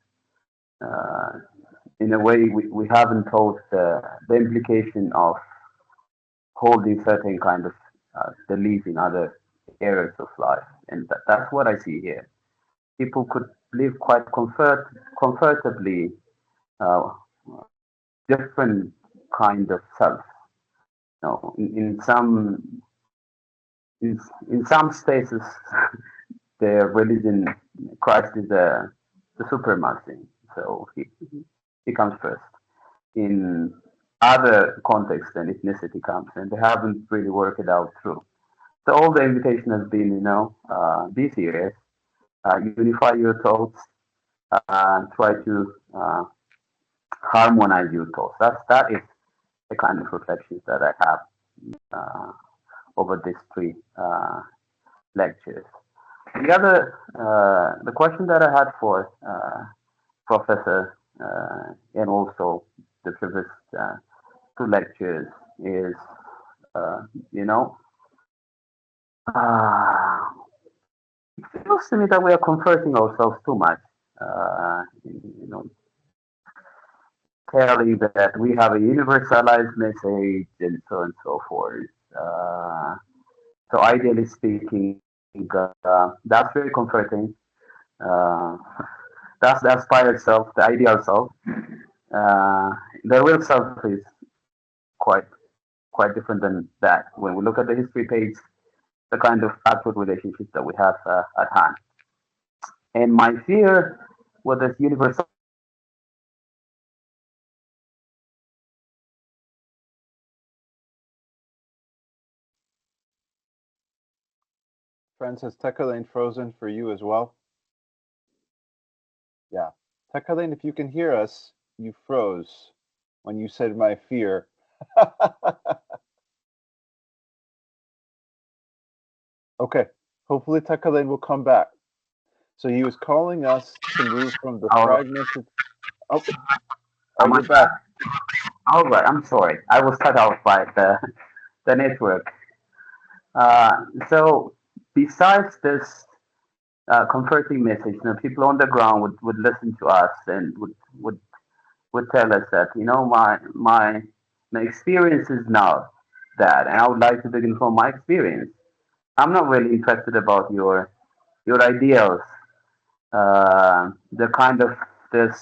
In a way, we haven't taught the implication of holding certain kind of belief in other areas of life. And that's what I see here. People could live quite comfortably different kind of self. You know, in some spaces, the religion, Christ is the supremacy, so he comes first. In other contexts, then ethnicity comes, and they haven't really worked it out through. So all the invitation has been, be serious, unify your thoughts, try to harmonize your thoughts. That is the kind of reflections that I have over these three lectures. The question that I had for Professor and also the previous two lectures is, it feels to me that we are converting ourselves too much. Telling that we have a universalized message and so on and so forth. So ideally speaking, that's very comforting. That's the aspired self, the ideal self. The real self is quite different than that. When we look at the history page, the kind of actual relationships that we have at hand. And my fear with this universal Friends, has Tekka frozen for you as well? Yeah. Tekka, if you can hear us, you froze when you said my fear. Okay. Hopefully Tekka will come back. So he was calling us to move from the fragmented. Oh, you're back. All right, I'm sorry. I was cut off by the network. So besides this comforting message, people on the ground would listen to us and would tell us that, my experience is now that, and I would like to begin from my experience. I'm not really interested about your ideals, the kind of this,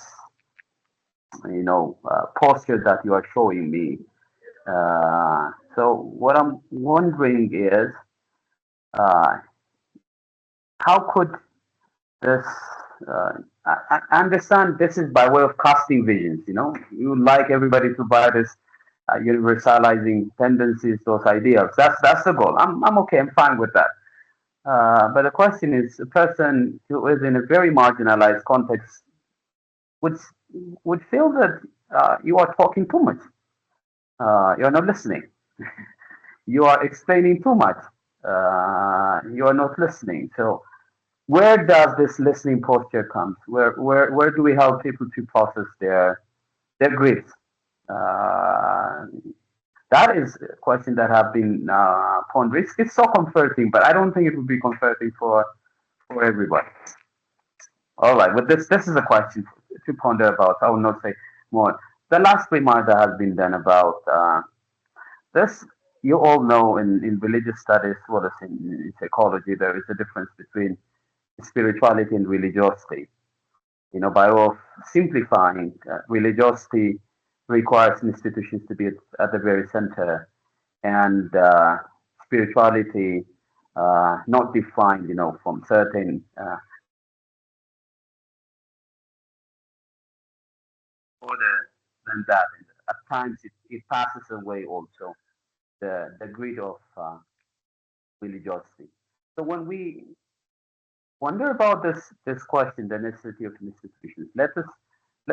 posture that you are showing me. So what I'm wondering is, how could this? I understand this is by way of casting visions. You would like everybody to buy this universalizing tendencies, those ideals. That's the goal. I'm okay. I'm fine with that. But the question is, a person who is in a very marginalized context would feel that you are talking too much. You're not listening. You are explaining too much. You are not listening. So where does this listening posture come? Where do we help people to process their griefs? That is a question that have been pondered. It's so comforting, but I don't think it would be comforting for everybody. All right, but this is a question to ponder about. I will not say more. The last remark that has been done about this, you all know in religious studies, well as in psychology, there is a difference between spirituality and religiosity. By way of simplifying, religiosity requires institutions to be at the very center, and spirituality not defined, from certain order than that. And at times, it passes away also the grid of religiosity. So when we wonder about this question, the necessity of institutions, let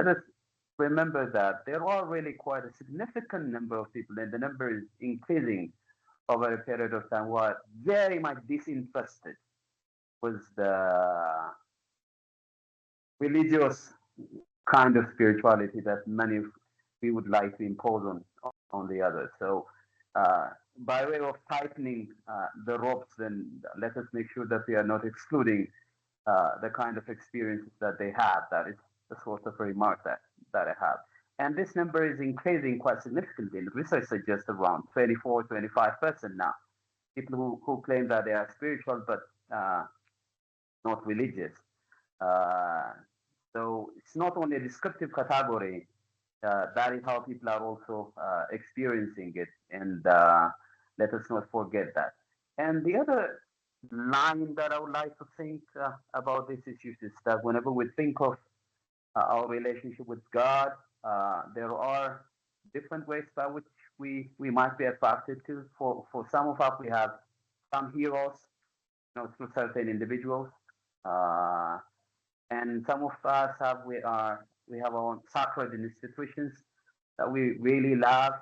us remember that there are really quite a significant number of people, and the number is increasing over a period of time, who are very much disinterested with the religious kind of spirituality that many of we would like to impose on the others. So, by way of tightening the ropes, then let us make sure that we are not excluding the kind of experiences that they have. That is the sort of remark that I have. And this number is increasing quite significantly. The research suggests around 24, 25% now. People who claim that they are spiritual but not religious. So it's not only a descriptive category, that is how people are also experiencing it. And let us not forget that. And the other line that I would like to think about these issues is that whenever we think of our relationship with God, there are different ways by which we might be attracted to. For some of us, we have some heroes, through certain individuals, and some of us we have our own sacred institutions that we really love.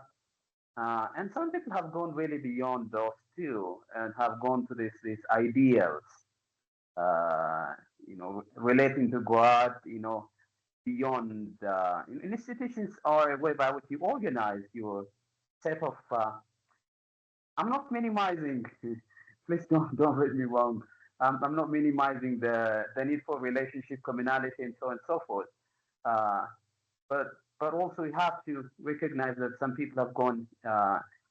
And some people have gone really beyond those too, and have gone to these ideals, relating to God, beyond institutions are a way by which you organize your set of. I'm not minimizing. Please don't get me wrong. I'm not minimizing the need for relationship, communality, and so on and so forth. Uh, but also we have to recognize that some people have gone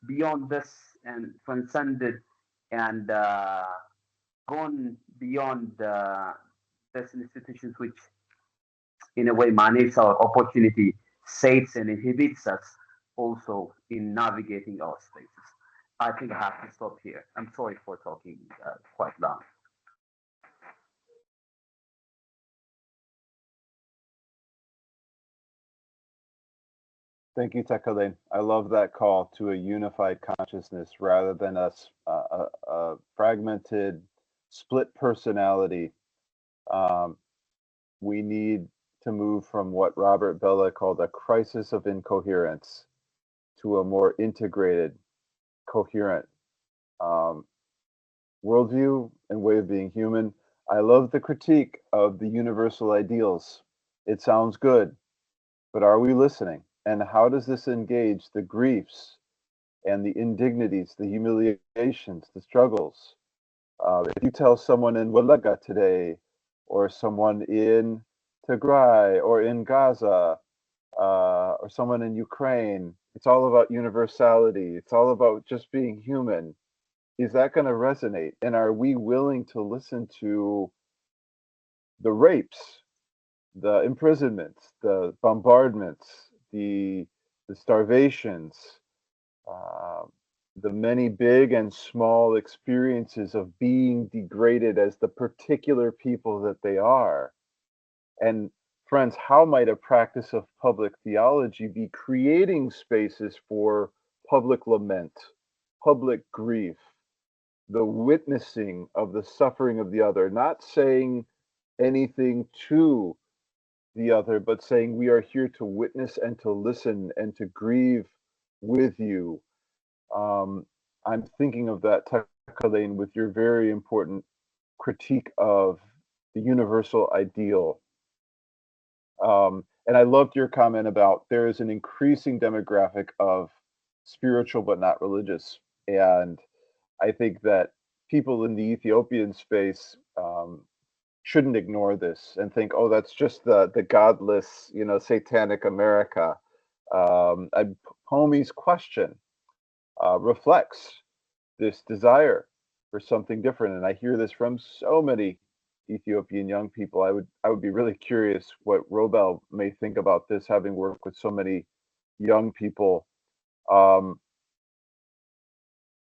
beyond this and transcended and gone beyond these institutions, which in a way manage our opportunity, saves and inhibits us also in navigating our spaces. I think I have to stop here. I'm sorry for talking quite long. Thank you, Tekalen. I love that call to a unified consciousness rather than a fragmented, split personality. We need to move from what Robert Bellah called a crisis of incoherence to a more integrated, coherent worldview and way of being human. I love the critique of the universal ideals. It sounds good, but are we listening? And how does this engage the griefs and the indignities, the humiliations, the struggles? If you tell someone in Walaga today, or someone in Tigray, or in Gaza, or someone in Ukraine, it's all about universality. It's all about just being human. Is that going to resonate? And are we willing to listen to the rapes, the imprisonments, the bombardments, the starvations, the many big and small experiences of being degraded as the particular people that they are? And friends, how might a practice of public theology be creating spaces for public lament, public grief, the witnessing of the suffering of the other, not saying anything to the other, but saying we are here to witness and to listen and to grieve with you. I'm thinking of that, Tekalen, with your very important critique of the universal ideal. And I loved your comment about there is an increasing demographic of spiritual but not religious. And I think that people in the Ethiopian space shouldn't ignore this and think, oh, that's just the godless, satanic America. Homi's question reflects this desire for something different, and I hear this from so many Ethiopian young people. I would be really curious what Robel may think about this, having worked with so many young people.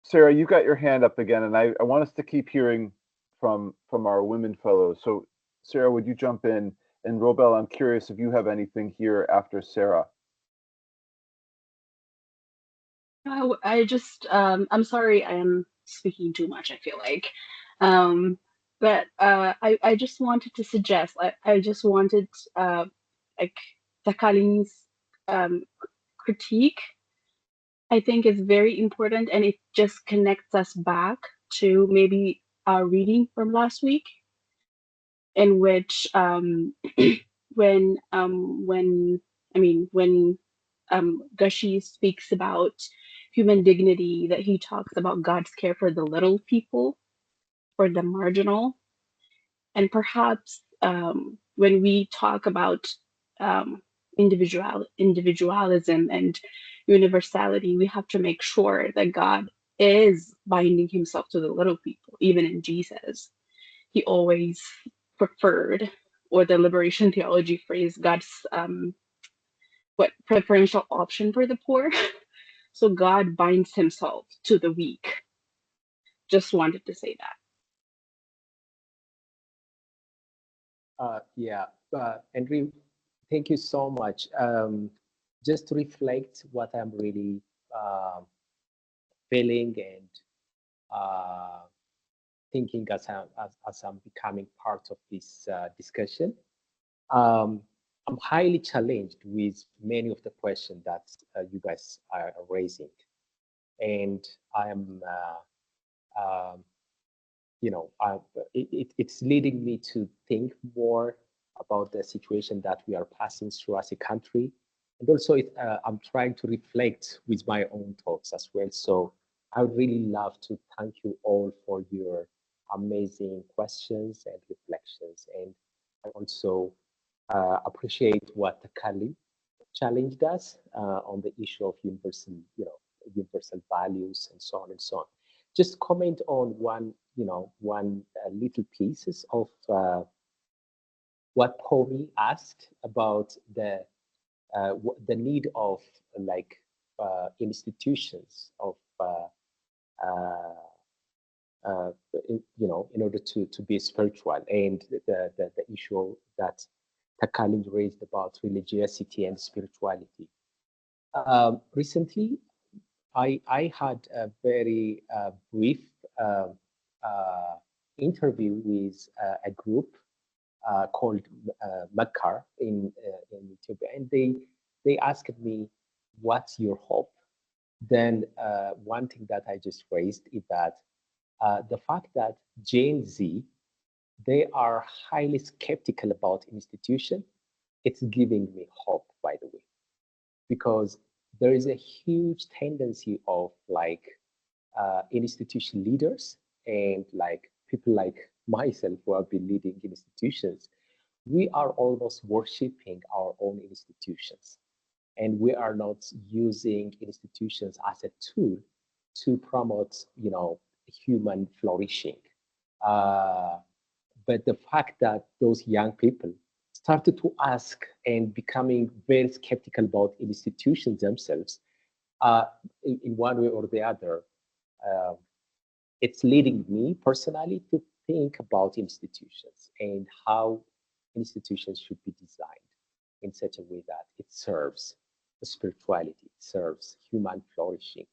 Sarah, you got your hand up again, and I want us to keep hearing from our women fellows. So, Sarah, would you jump in? And Robel, I'm curious if you have anything here after Sarah. I just, I'm sorry, I am speaking too much, I feel like. But I just wanted to suggest, I just wanted, like, Takalin's critique, I think is very important, and it just connects us back to maybe our reading from last week, in which when Gashi speaks about human dignity, that he talks about God's care for the little people, for the marginal, and perhaps when we talk about individualism and universality, we have to make sure that God is binding himself to the little people. Even in Jesus, he always preferred, or the liberation theology phrase, God's preferential option for the poor. So God binds himself to the weak. Just wanted to say that. Yeah, Andrew, thank you so much. Just to reflect what I'm really feeling and thinking as I'm becoming part of this discussion. I'm highly challenged with many of the questions that you guys are raising, and I am, it's leading me to think more about the situation that we are passing through as a country, and also I'm trying to reflect with my own thoughts as well. So I would really love to thank you all for your amazing questions and reflections, and I also appreciate what Kali challenged us on the issue of universal values and so on and so on. Just comment on one little pieces of what Pomi asked about the need of institutions of in order to be spiritual, and the issue that Takali raised about religiosity and spirituality. Recently, I had a very brief interview with a group called Makar in Ethiopia, and they asked me, "What's your hope?" Then one thing that I just raised is that the fact that Gen Z, they are highly skeptical about institution, it's giving me hope, by the way, because there is a huge tendency of institution leaders and people like myself who have been leading institutions. We are almost worshiping our own institutions, and we are not using institutions as a tool to promote, human flourishing. But the fact that those young people started to ask and becoming very skeptical about institutions themselves, in one way or the other, it's leading me personally to think about institutions and how institutions should be designed in such a way that it serves the spirituality, it serves human flourishing.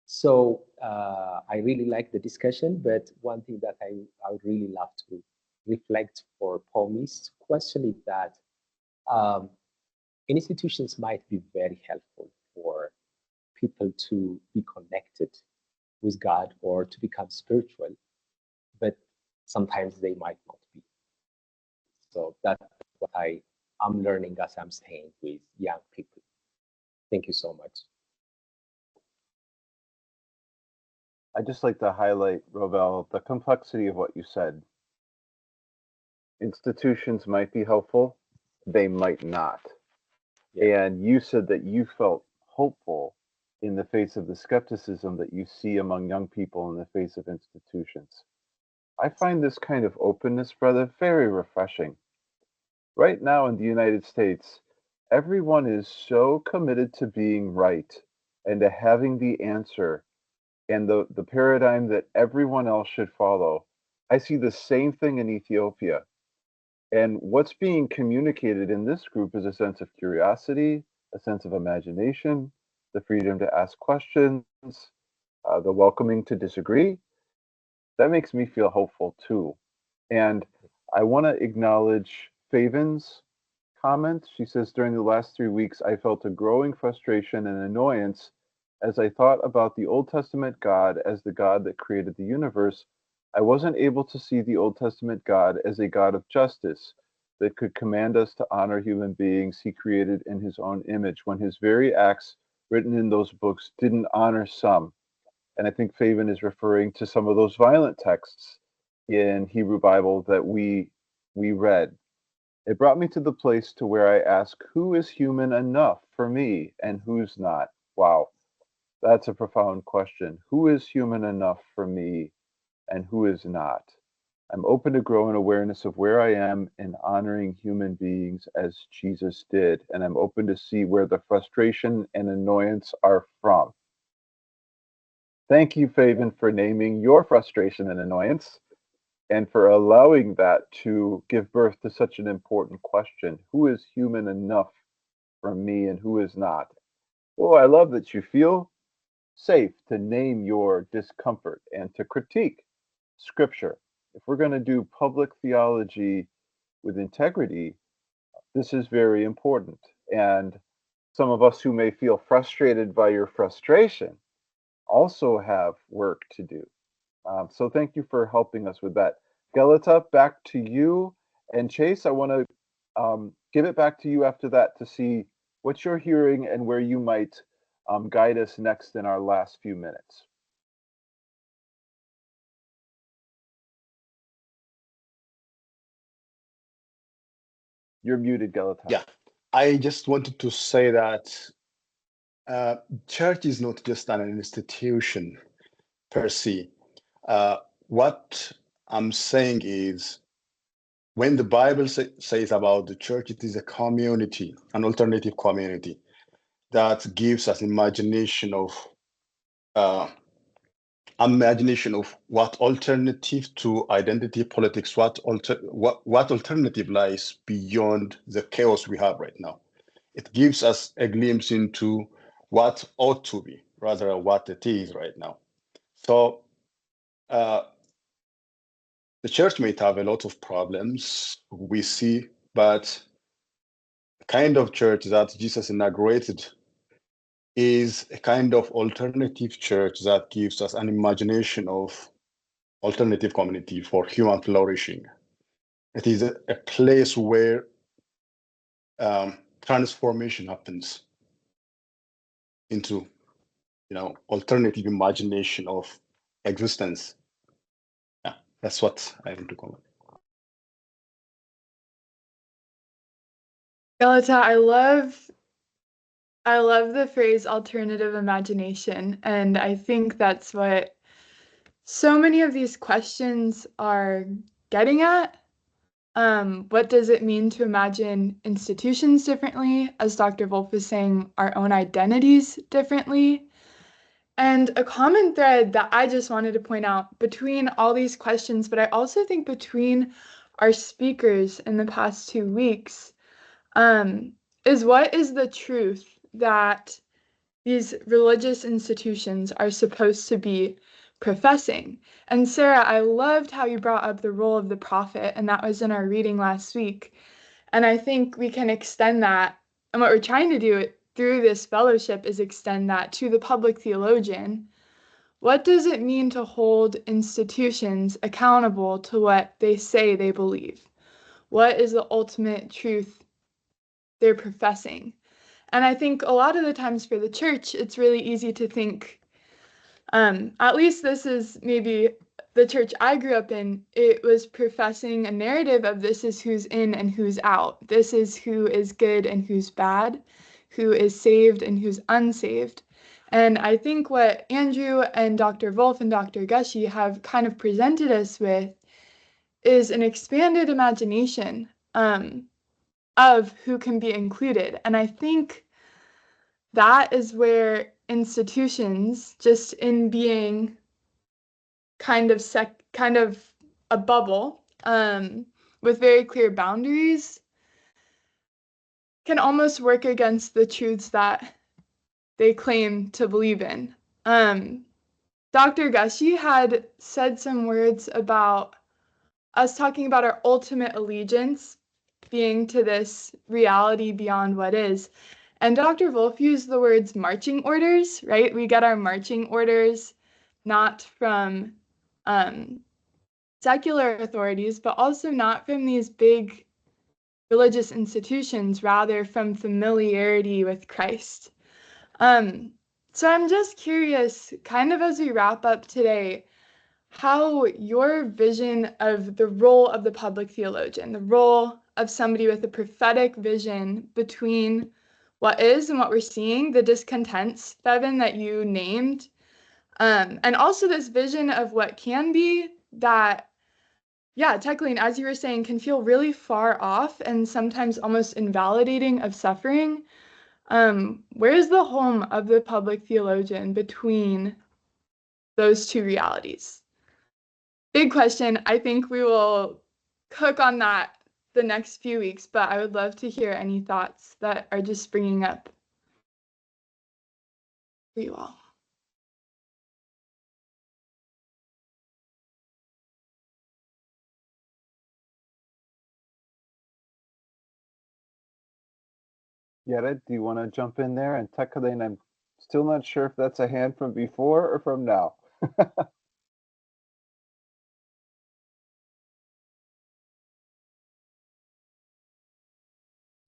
So I really like the discussion, but one thing that I would really love to reflect for Pomi's question is that institutions might be very helpful for people to be connected with God or to become spiritual, but sometimes they might not be. So that's what I'm learning as I'm staying with young people. Thank you so much. I'd just like to highlight, Rovel, the complexity of what you said. Institutions might be helpful, they might not. Yeah. And you said that you felt hopeful in the face of the skepticism that you see among young people in the face of institutions. I find this kind of openness, brother, very refreshing. Right now in the United States, everyone is so committed to being right and to having the answer and the paradigm that everyone else should follow. I see the same thing in Ethiopia. And what's being communicated in this group is a sense of curiosity, a sense of imagination, the freedom to ask questions, the welcoming to disagree. That makes me feel hopeful too. And I want to acknowledge Favin's comment. She says, during the last 3 weeks, I felt a growing frustration and annoyance as I thought about the Old Testament God as the God that created the universe. I wasn't able to see the Old Testament God as a God of justice that could command us to honor human beings he created in his own image when his very acts written in those books didn't honor some. And I think Faven is referring to some of those violent texts in Hebrew Bible that we read. It brought me to the place to where I ask, who is human enough for me and who's not? Wow, that's a profound question. Who is human enough for me and who is not? I'm open to grow in awareness of where I am in honoring human beings as Jesus did, and I'm open to see where the frustration and annoyance are from. Thank you, Faven, for naming your frustration and annoyance and for allowing that to give birth to such an important question. Who is human enough for me and who is not? Oh, I love that you feel safe to name your discomfort and to critique Scripture. If we're going to do public theology with integrity, this is very important. And some of us who may feel frustrated by your frustration also have work to do. So thank you for helping us with that. Galata, back to you. And Chase, I want to give it back to you after that to see what you're hearing and where you might guide us next in our last few minutes. You're muted, Galata. Yeah, I just wanted to say that church is not just an institution per se. What I'm saying is, when the Bible says about the church, it is a community, an alternative community that gives us imagination of what alternative to identity politics, what alternative lies beyond the chaos we have right now. It gives us a glimpse into what ought to be rather than what it is right now. So the church may have a lot of problems we see, but the kind of church that Jesus inaugurated is a kind of alternative church that gives us an imagination of alternative community for human flourishing. It is a place where transformation happens into, alternative imagination of existence. Yeah, that's what I want to comment. Galata, I love the phrase alternative imagination, and I think that's what so many of these questions are getting at. What does it mean to imagine institutions differently? As Dr. Volf was saying, our own identities differently. And a common thread that I just wanted to point out between all these questions, but I also think between our speakers in the past 2 weeks, is what is the truth that these religious institutions are supposed to be professing? And Sarah, I loved how you brought up the role of the prophet, and that was in our reading last week. And I think we can extend that, and what we're trying to do through this fellowship is extend that to the public theologian. What does it mean to hold institutions accountable to what they say they believe? What is the ultimate truth they're professing? And I think a lot of the times for the church, it's really easy to think, at least this is maybe the church I grew up in, it was professing a narrative of this is who's in and who's out. This is who is good and who's bad, who is saved and who's unsaved. And I think what Andrew and Dr. Volf and Dr. Gushie have kind of presented us with is an expanded imagination of who can be included. And I think that is where institutions, just in being kind of a bubble with very clear boundaries, can almost work against the truths that they claim to believe in. Dr. Gushie had said some words about us talking about our ultimate allegiance being to this reality beyond what is. And Dr. Volf used the words marching orders, right? We get our marching orders not from secular authorities, but also not from these big religious institutions, rather from familiarity with Christ. So I'm just curious, kind of as we wrap up today, how your vision of the role of the public theologian, the role of somebody with a prophetic vision between what is and what we're seeing, the discontents, Bevan, that you named, and also this vision of what can be that, yeah, Tekleen, as you were saying, can feel really far off and sometimes almost invalidating of suffering. Where's the home of the public theologian between those two realities? Big question. I think we will cook on that the next few weeks, but I would love to hear any thoughts that are just springing up for you all. Yetta, do you want to jump in there? And Tekleen, I'm still not sure if that's a hand from before or from now.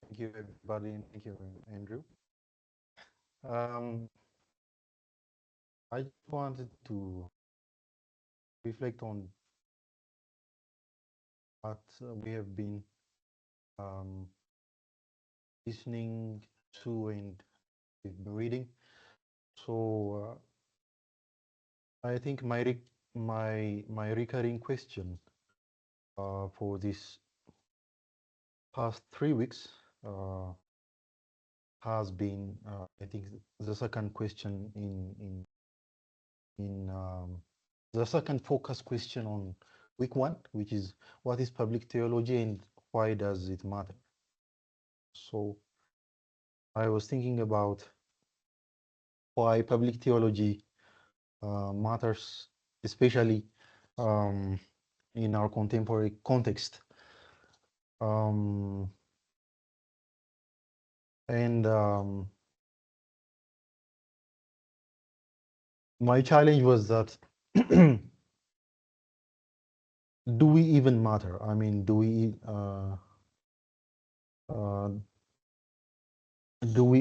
Thank you, everybody, and thank you, Andrew. I just wanted to reflect on what we have been listening to and we've been reading. So I think my recurring question for this past 3 weeks has been, I think, the second question in the second focus question on week 1, which is what is public theology and why does it matter? So I was thinking about why public theology matters, especially in our contemporary context. My challenge was that do we even matter? I mean, do we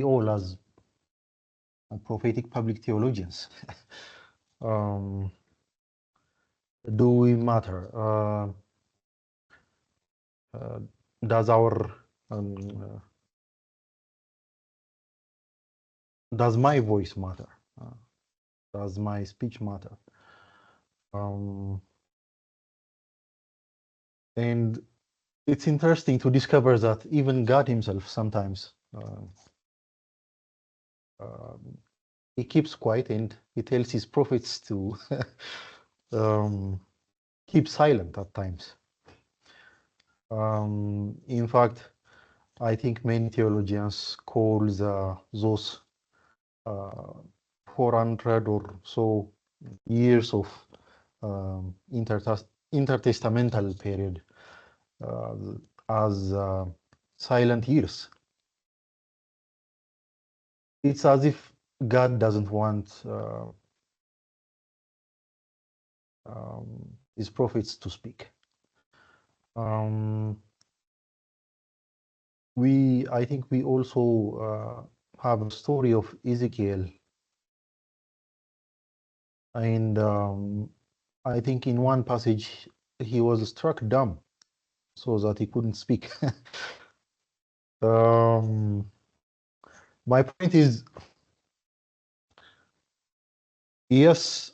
all, as prophetic public theologians, do we matter? Does our does my voice matter? Does my speech matter? And it's interesting to discover that even God himself sometimes he keeps quiet and he tells his prophets to keep silent at times. In fact, I think many theologians call those 400 or so years of intertestamental period as silent years. It's as if God doesn't want his prophets to speak. I think we also have a story of Ezekiel, and I think in one passage he was struck dumb so that he couldn't speak. My point is, yes,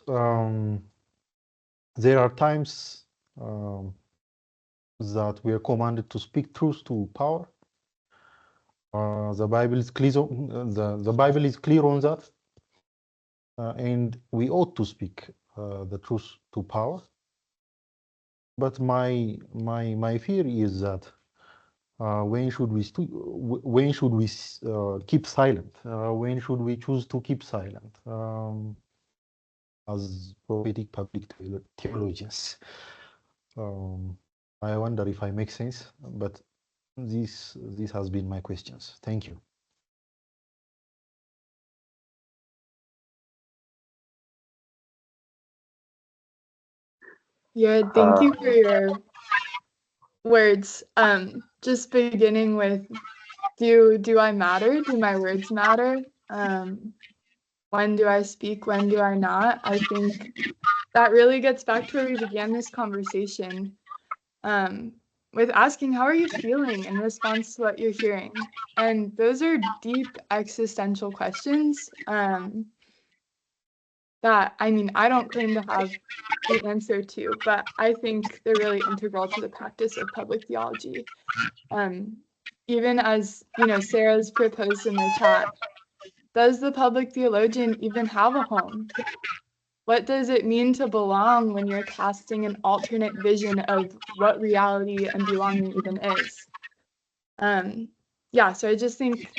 there are times that we are commanded to speak truth to power. The Bible is clear. The Bible is clear on that, and we ought to speak the truth to power. But my fear is that when should we keep silent? When should we choose to keep silent as prophetic public theologians? I wonder if I make sense, but This has been my questions. Thank you. Yeah, thank you for your words. Just beginning with, do I matter? Do my words matter? When do I speak? When do I not? I think that really gets back to where we began this conversation, with asking, how are you feeling in response to what you're hearing? And those are deep existential questions, that, I mean, I don't claim to have the answer to, but I think they're really integral to the practice of public theology. Even as, Sarah's proposed in the chat, does the public theologian even have a home? What does it mean to belong when you're casting an alternate vision of what reality and belonging even is? So I just think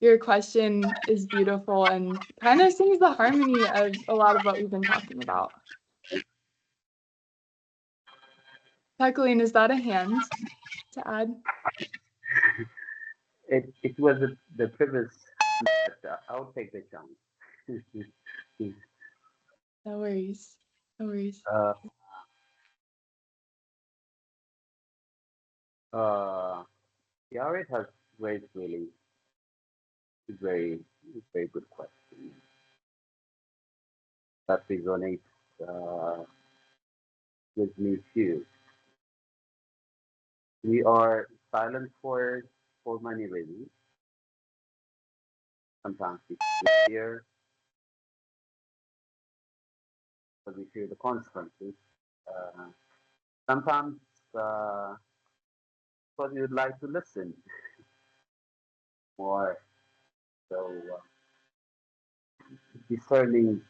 your question is beautiful and kind of sings the harmony of a lot of what we've been talking about. Jacqueline, is that a hand to add? It was the previous, but I'll take the chance. No worries. No worries. Yared has raised really very, very good question that resonates with me too. We are silent for many reasons. Sometimes we fear, because we fear the consequences. Sometimes because we would like to listen more. So discerning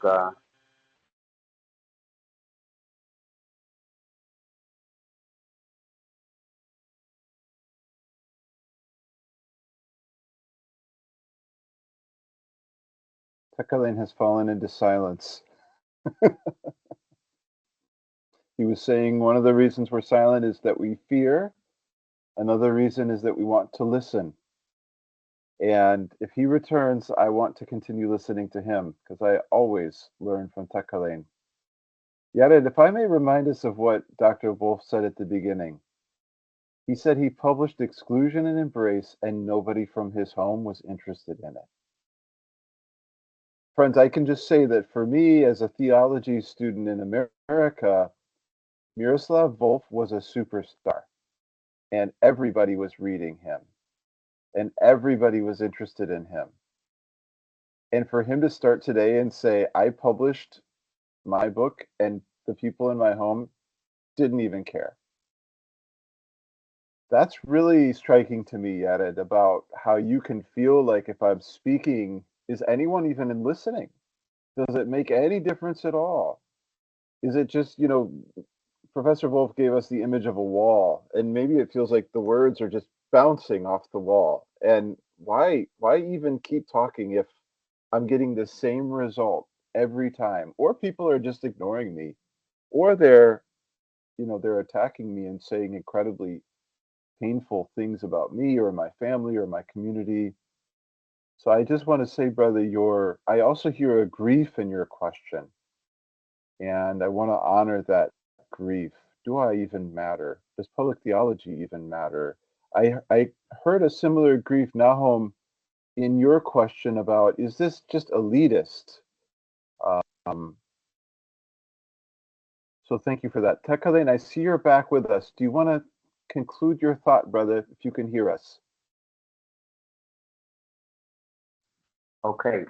Tekalen has fallen into silence. He was saying one of the reasons we're silent is that we fear. Another reason is that we want to listen. And if he returns, I want to continue listening to him because I always learn from Tekalen. Yared, if I may remind us of what Dr. Volf said at the beginning. He said he published Exclusion and Embrace and nobody from his home was interested in it. Friends, I can just say that for me as a theology student in America, Miroslav Volf was a superstar and everybody was reading him and everybody was interested in him. And for him to start today and say, I published my book and the people in my home didn't even care. That's really striking to me, Yared, about how you can feel like if I'm speaking, is anyone even listening? Does it make any difference at all? Is it just, Professor Volf gave us the image of a wall, and maybe it feels like the words are just bouncing off the wall. And why even keep talking if I'm getting the same result every time? Or people are just ignoring me, or they're attacking me and saying incredibly painful things about me or my family or my community. So I just want to say, brother, I also hear a grief in your question. And I want to honor that grief. Do I even matter? Does public theology even matter? I heard a similar grief, Nahum, in your question about, is this just elitist? Um, so thank you for that. Tekalen, I see you're back with us. Do you want to conclude your thought, brother, if you can hear us? Okay,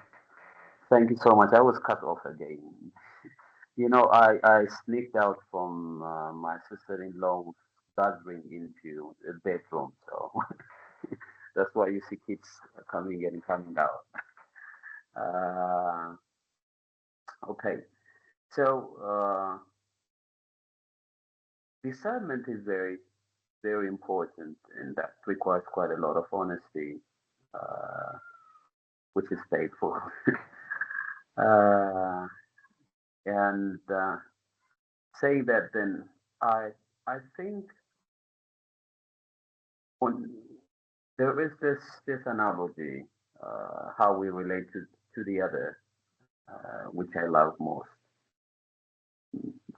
thank you so much. I was cut off again. I sneaked out from my sister-in-law's gathering into the bedroom, so that's why you see kids coming in and coming out. Okay, so discernment is very, very important, and that requires quite a lot of honesty, which is painful. And saying that, then I think There is this analogy, how we relate to the other, which I love most,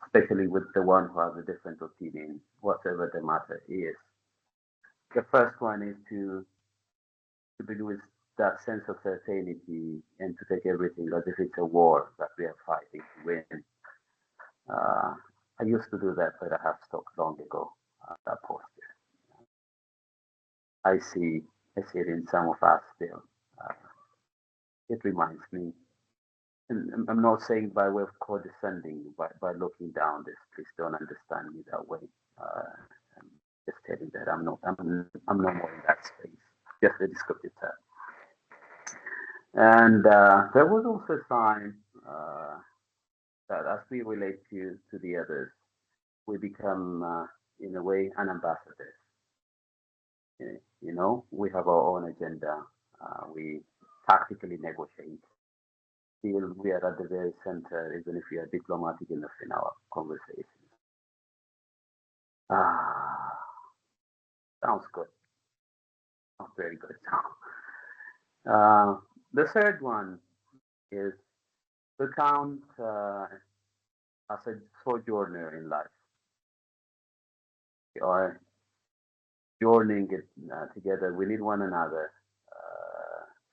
especially with the one who has a different opinion, whatever the matter is. The first one is to begin with that sense of certainty and to take everything as if it's a war that we are fighting to win. I used to do that, but I have stopped long ago, that posture. I see it in some of us still. It reminds me, and I'm not saying by way of condescending, by looking down this, please don't understand me that way. I'm just telling that I'm no more in that space, just a descriptive term. And there was also a sign that as we relate to the others, we become, in a way, an ambassador. You know, we have our own agenda. We tactically negotiate. Still, we are at the very center, even if we are diplomatic enough in our conversations. Sounds good. Sounds very good. The third one is to count as a sojourner in life. We are journeying it together. We need one another.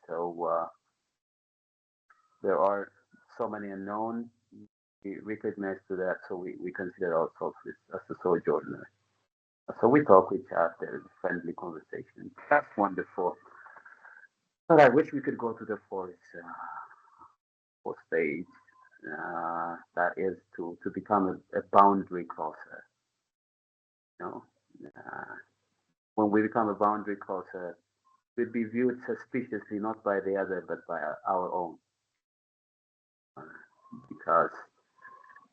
So there are so many unknown. We recognize to that, so we consider ourselves as a sojourner. So we talk with each other, friendly conversation. That's wonderful. But I wish we could go to the fourth stage. That is to become a boundary crosser. You know, when we become a boundary crosser, we'd be viewed suspiciously not by the other but by our own. Because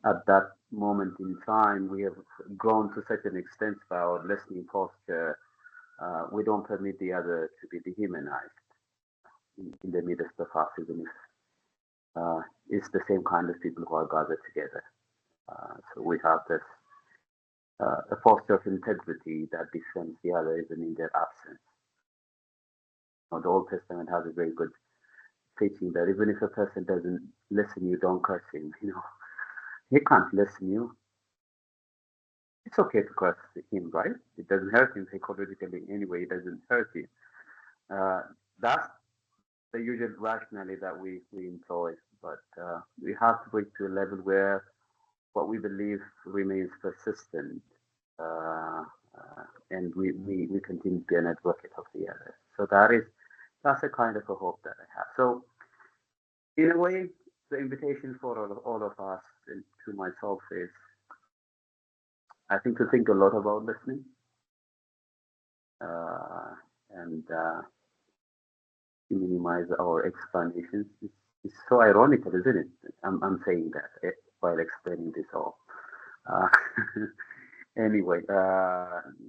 at that moment in time, we have grown to such an extent by our listening posture, we don't permit the other to be dehumanized in the midst of us, even if it's the same kind of people who are gathered together. So we have this a posture of integrity that defends the other even in their absence. Now, the Old Testament has a very good teaching that even if a person doesn't listen, you don't curse him. You know, he can't listen you. It's okay to curse him, right? It doesn't hurt him psychologically anyway. It doesn't hurt you. That's the usual rationale that we employ, but we have to bring to a level where what we believe remains persistent, and we continue to be an advocate of the other. So that's a kind of a hope that I have. So in a way, the invitation for all of us and to myself is, I think, to think a lot about listening, and to minimize our explanations. It's so ironical, isn't it? I'm saying that while explaining this all. Anyway,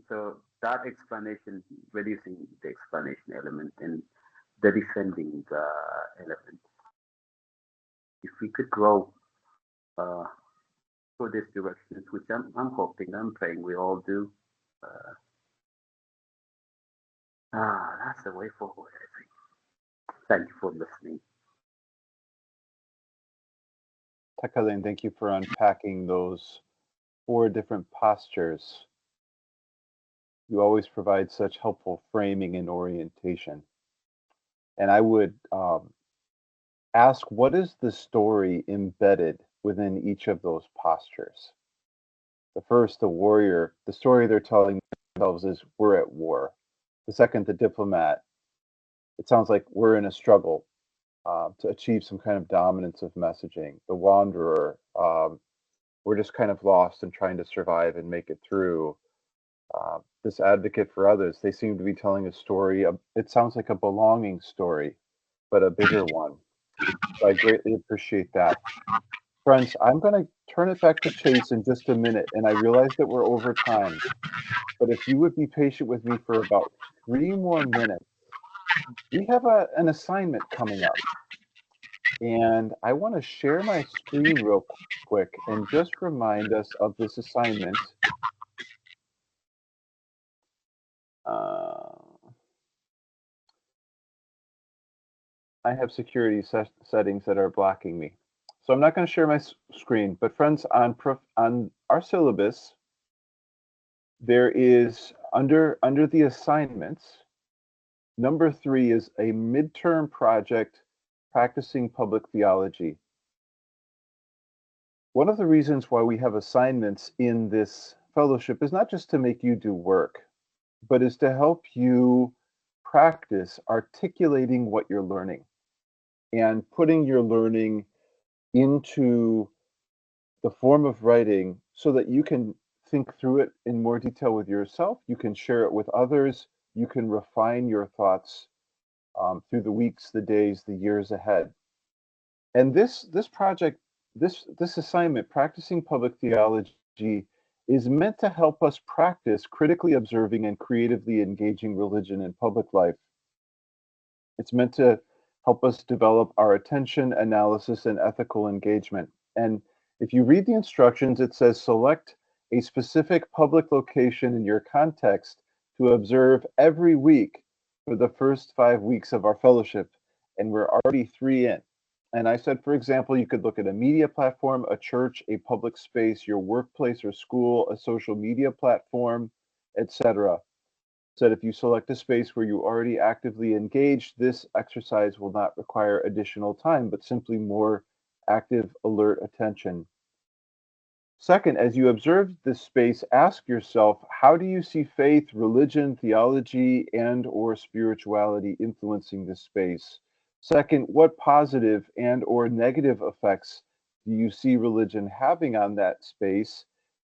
so that explanation, reducing the explanation element and the defending element. If we could grow through this direction, which I'm hoping, I'm praying we all do, that's the way forward, I think. Thank you for listening. Takalin, thank you for unpacking those 4 different postures. You always provide such helpful framing and orientation. And I would ask, what is the story embedded within each of those postures? The first, the warrior, the story they're telling themselves is, we're at war. The second, the diplomat, it sounds like we're in a struggle to achieve some kind of dominance of messaging. The wanderer, we're just kind of lost and trying to survive and make it through. This advocate for others, they seem to be telling a story. It sounds like a belonging story, but a bigger one. So I greatly appreciate that. Friends, I'm going to turn it back to Chase in just a minute, and I realize that we're over time. But if you would be patient with me for about 3 more minutes, we have an assignment coming up. And I want to share my screen real quick and just remind us of this assignment. I have security settings that are blocking me. So I'm not going to share my screen, but friends, on our syllabus, there is under the assignments, number 3 is a midterm project, practicing public theology. One of the reasons why we have assignments in this fellowship is not just to make you do work, but is to help you practice articulating what you're learning and putting your learning into the form of writing so that you can think through it in more detail with yourself, you can share it with others, you can refine your thoughts through the weeks, the days, the years ahead. And this project, this assignment, practicing public theology, is meant to help us practice critically observing and creatively engaging religion in public life. It's meant to help us develop our attention, analysis, and ethical engagement. And if you read the instructions, it says select a specific public location in your context to observe every week for the first 5 weeks of our fellowship. And we're already 3 in. And I said, for example, you could look at a media platform, a church, a public space, your workplace or school, a social media platform, etc. Said if you select a space where you already actively engaged, this exercise will not require additional time, but simply more active, alert attention. Second, as you observe this space, ask yourself, how do you see faith, religion, theology, and/or spirituality influencing this space? Second, what positive and/or negative effects do you see religion having on that space?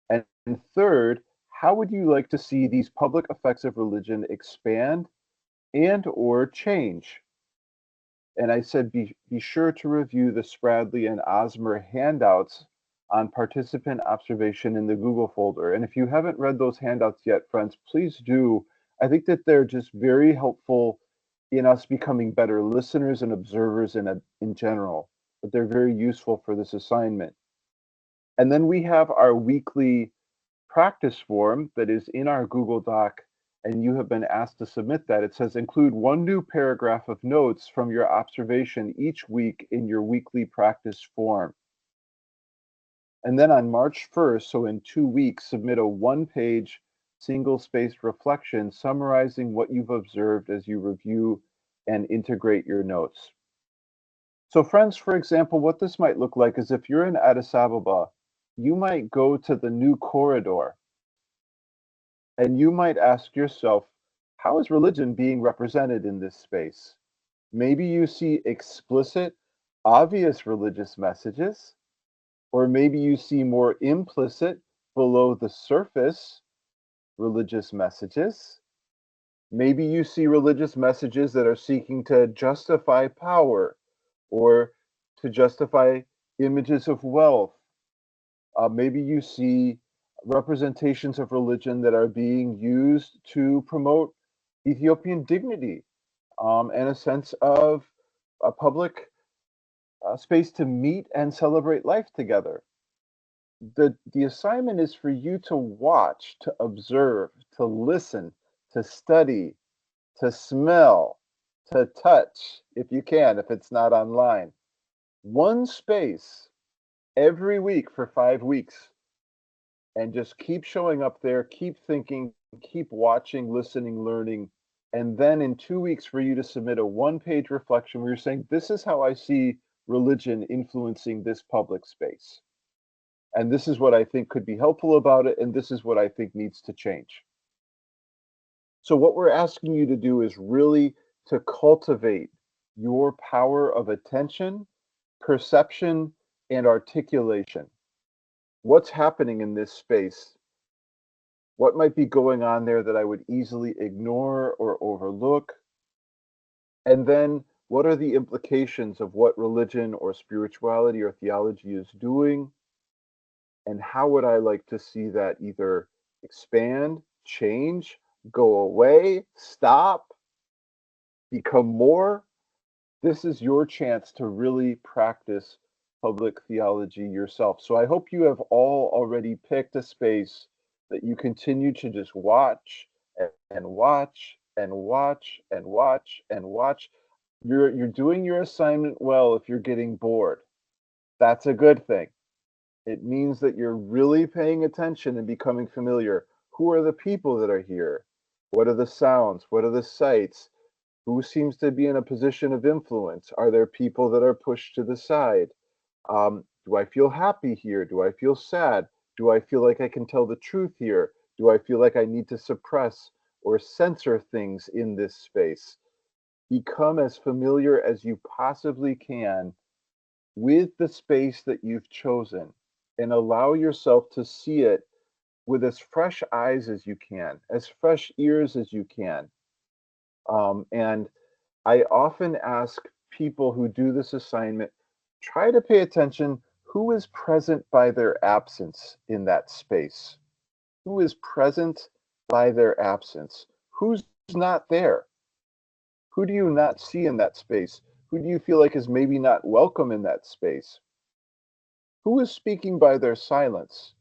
And third, how would you like to see these public effects of religion expand and/or change? And I said, be sure to review the Spradley and Osmer handouts on participant observation in the Google folder. And if you haven't read those handouts yet, friends, please do. I think that they're just very helpful in us becoming better listeners and observers in general, but they're very useful for this assignment. And then we have our weekly practice form that is in our Google Doc, and you have been asked to submit that. It says include one new paragraph of notes from your observation each week in your weekly practice form. And then on March 1st, so in 2 weeks, submit a 1-page single-spaced reflection summarizing what you've observed as you review and integrate your notes. So friends, for example, what this might look like is if you're in Addis Ababa, you might go to the new corridor and you might ask yourself, how is religion being represented in this space? Maybe you see explicit, obvious religious messages, or maybe you see more implicit, below the surface religious messages. Maybe you see religious messages that are seeking to justify power or to justify images of wealth. Maybe you see representations of religion that are being used to promote Ethiopian dignity and a sense of a public space to meet and celebrate life together. The assignment is for you to watch, to observe, to listen, to study, to smell, to touch, if you can, if it's not online. One space every week for 5 weeks. And just keep showing up there, keep thinking, keep watching, listening, learning. And then in 2 weeks for you to submit a 1-page reflection where you're saying, this is how I see religion influencing this public space. And this is what I think could be helpful about it, and this is what I think needs to change. So what we're asking you to do is really to cultivate your power of attention, perception, and articulation. What's happening in this space? What might be going on there that I would easily ignore or overlook? And then what are the implications of what religion or spirituality or theology is doing? And how would I like to see that either expand, change, go away, stop, become more? This is your chance to really practice public theology yourself. So I hope you have all already picked a space that you continue to just watch and watch and watch and watch and watch. You're doing your assignment well if you're getting bored. That's a good thing. It means that you're really paying attention and becoming familiar. Who are the people that are here? What are the sounds? What are the sights? Who seems to be in a position of influence? Are there people that are pushed to the side? Do I feel happy here? Do I feel sad? Do I feel like I can tell the truth here? Do I feel like I need to suppress or censor things in this space? Become as familiar as you possibly can with the space that you've chosen and allow yourself to see it with as fresh eyes as you can, as fresh ears as you can. And I often ask people who do this assignment, try to pay attention who is present by their absence in that space. Who is present by their absence? Who's not there? Who do you not see in that space? Who do you feel like is maybe not welcome in that space? Who is speaking by their silence?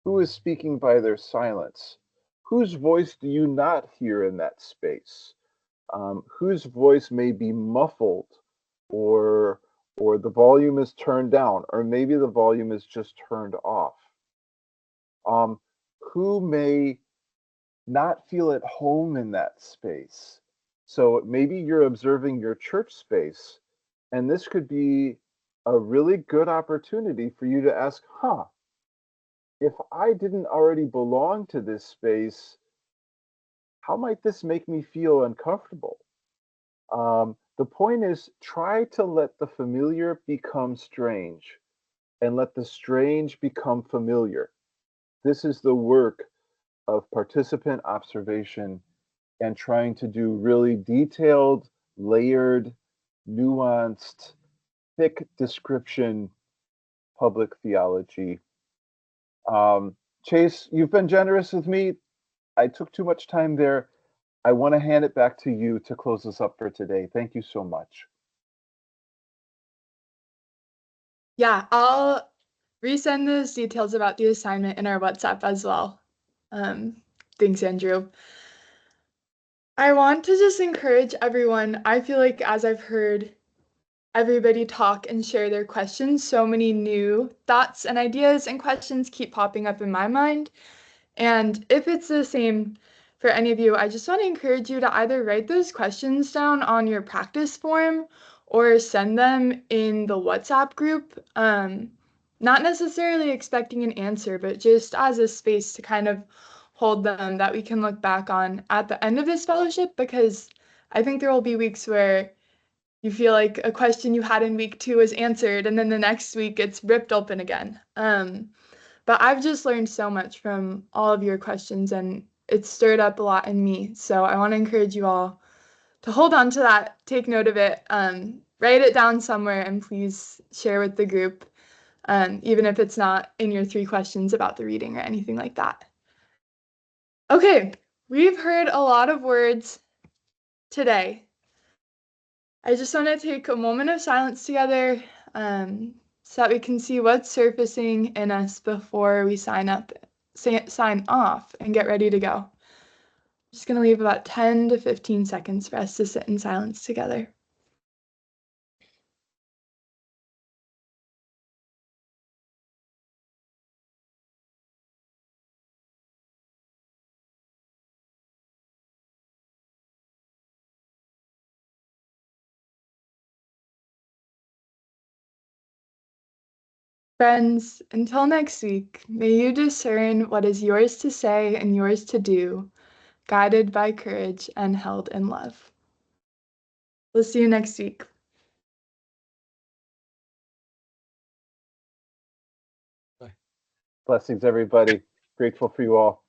Who is speaking by their silence? Whose voice do you not hear in that space? Whose voice may be muffled, or the volume is turned down, or maybe the volume is just turned off? Who may not feel at home in that space? So maybe you're observing your church space, and this could be a really good opportunity for you to ask, if I didn't already belong to this space, how might this make me feel uncomfortable? The point is, try to let the familiar become strange and let the strange become familiar. This is the work of participant observation and trying to do really detailed, layered, nuanced, thick description public theology. Chase, you've been generous with me. I took too much time there. I want to hand it back to you to close this up for today. Thank you so much. Yeah, I'll resend those details about the assignment in our WhatsApp as well. Thanks, Andrew. I want to just encourage everyone. I feel like as I've heard everybody talk and share their questions, so many new thoughts and ideas and questions keep popping up in my mind. And if it's the same for any of you, I just want to encourage you to either write those questions down on your practice form or send them in the WhatsApp group. Not necessarily expecting an answer, but just as a space to kind of hold them that we can look back on at the end of this fellowship, because I think there will be weeks where you feel like a question you had in week 2 is answered, and then the next week it's ripped open again. But I've just learned so much from all of your questions, and it's stirred up a lot in me. So I want to encourage you all to hold on to that, take note of it, write it down somewhere, and please share with the group, even if it's not in your 3 questions about the reading or anything like that. Okay, we've heard a lot of words today. I just want to take a moment of silence together so that we can see what's surfacing in us before we sign off and get ready to go. I'm just going to leave about 10 to 15 seconds for us to sit in silence together. Friends, until next week, may you discern what is yours to say and yours to do, guided by courage and held in love. We'll see you next week. Blessings, everybody. Grateful for you all.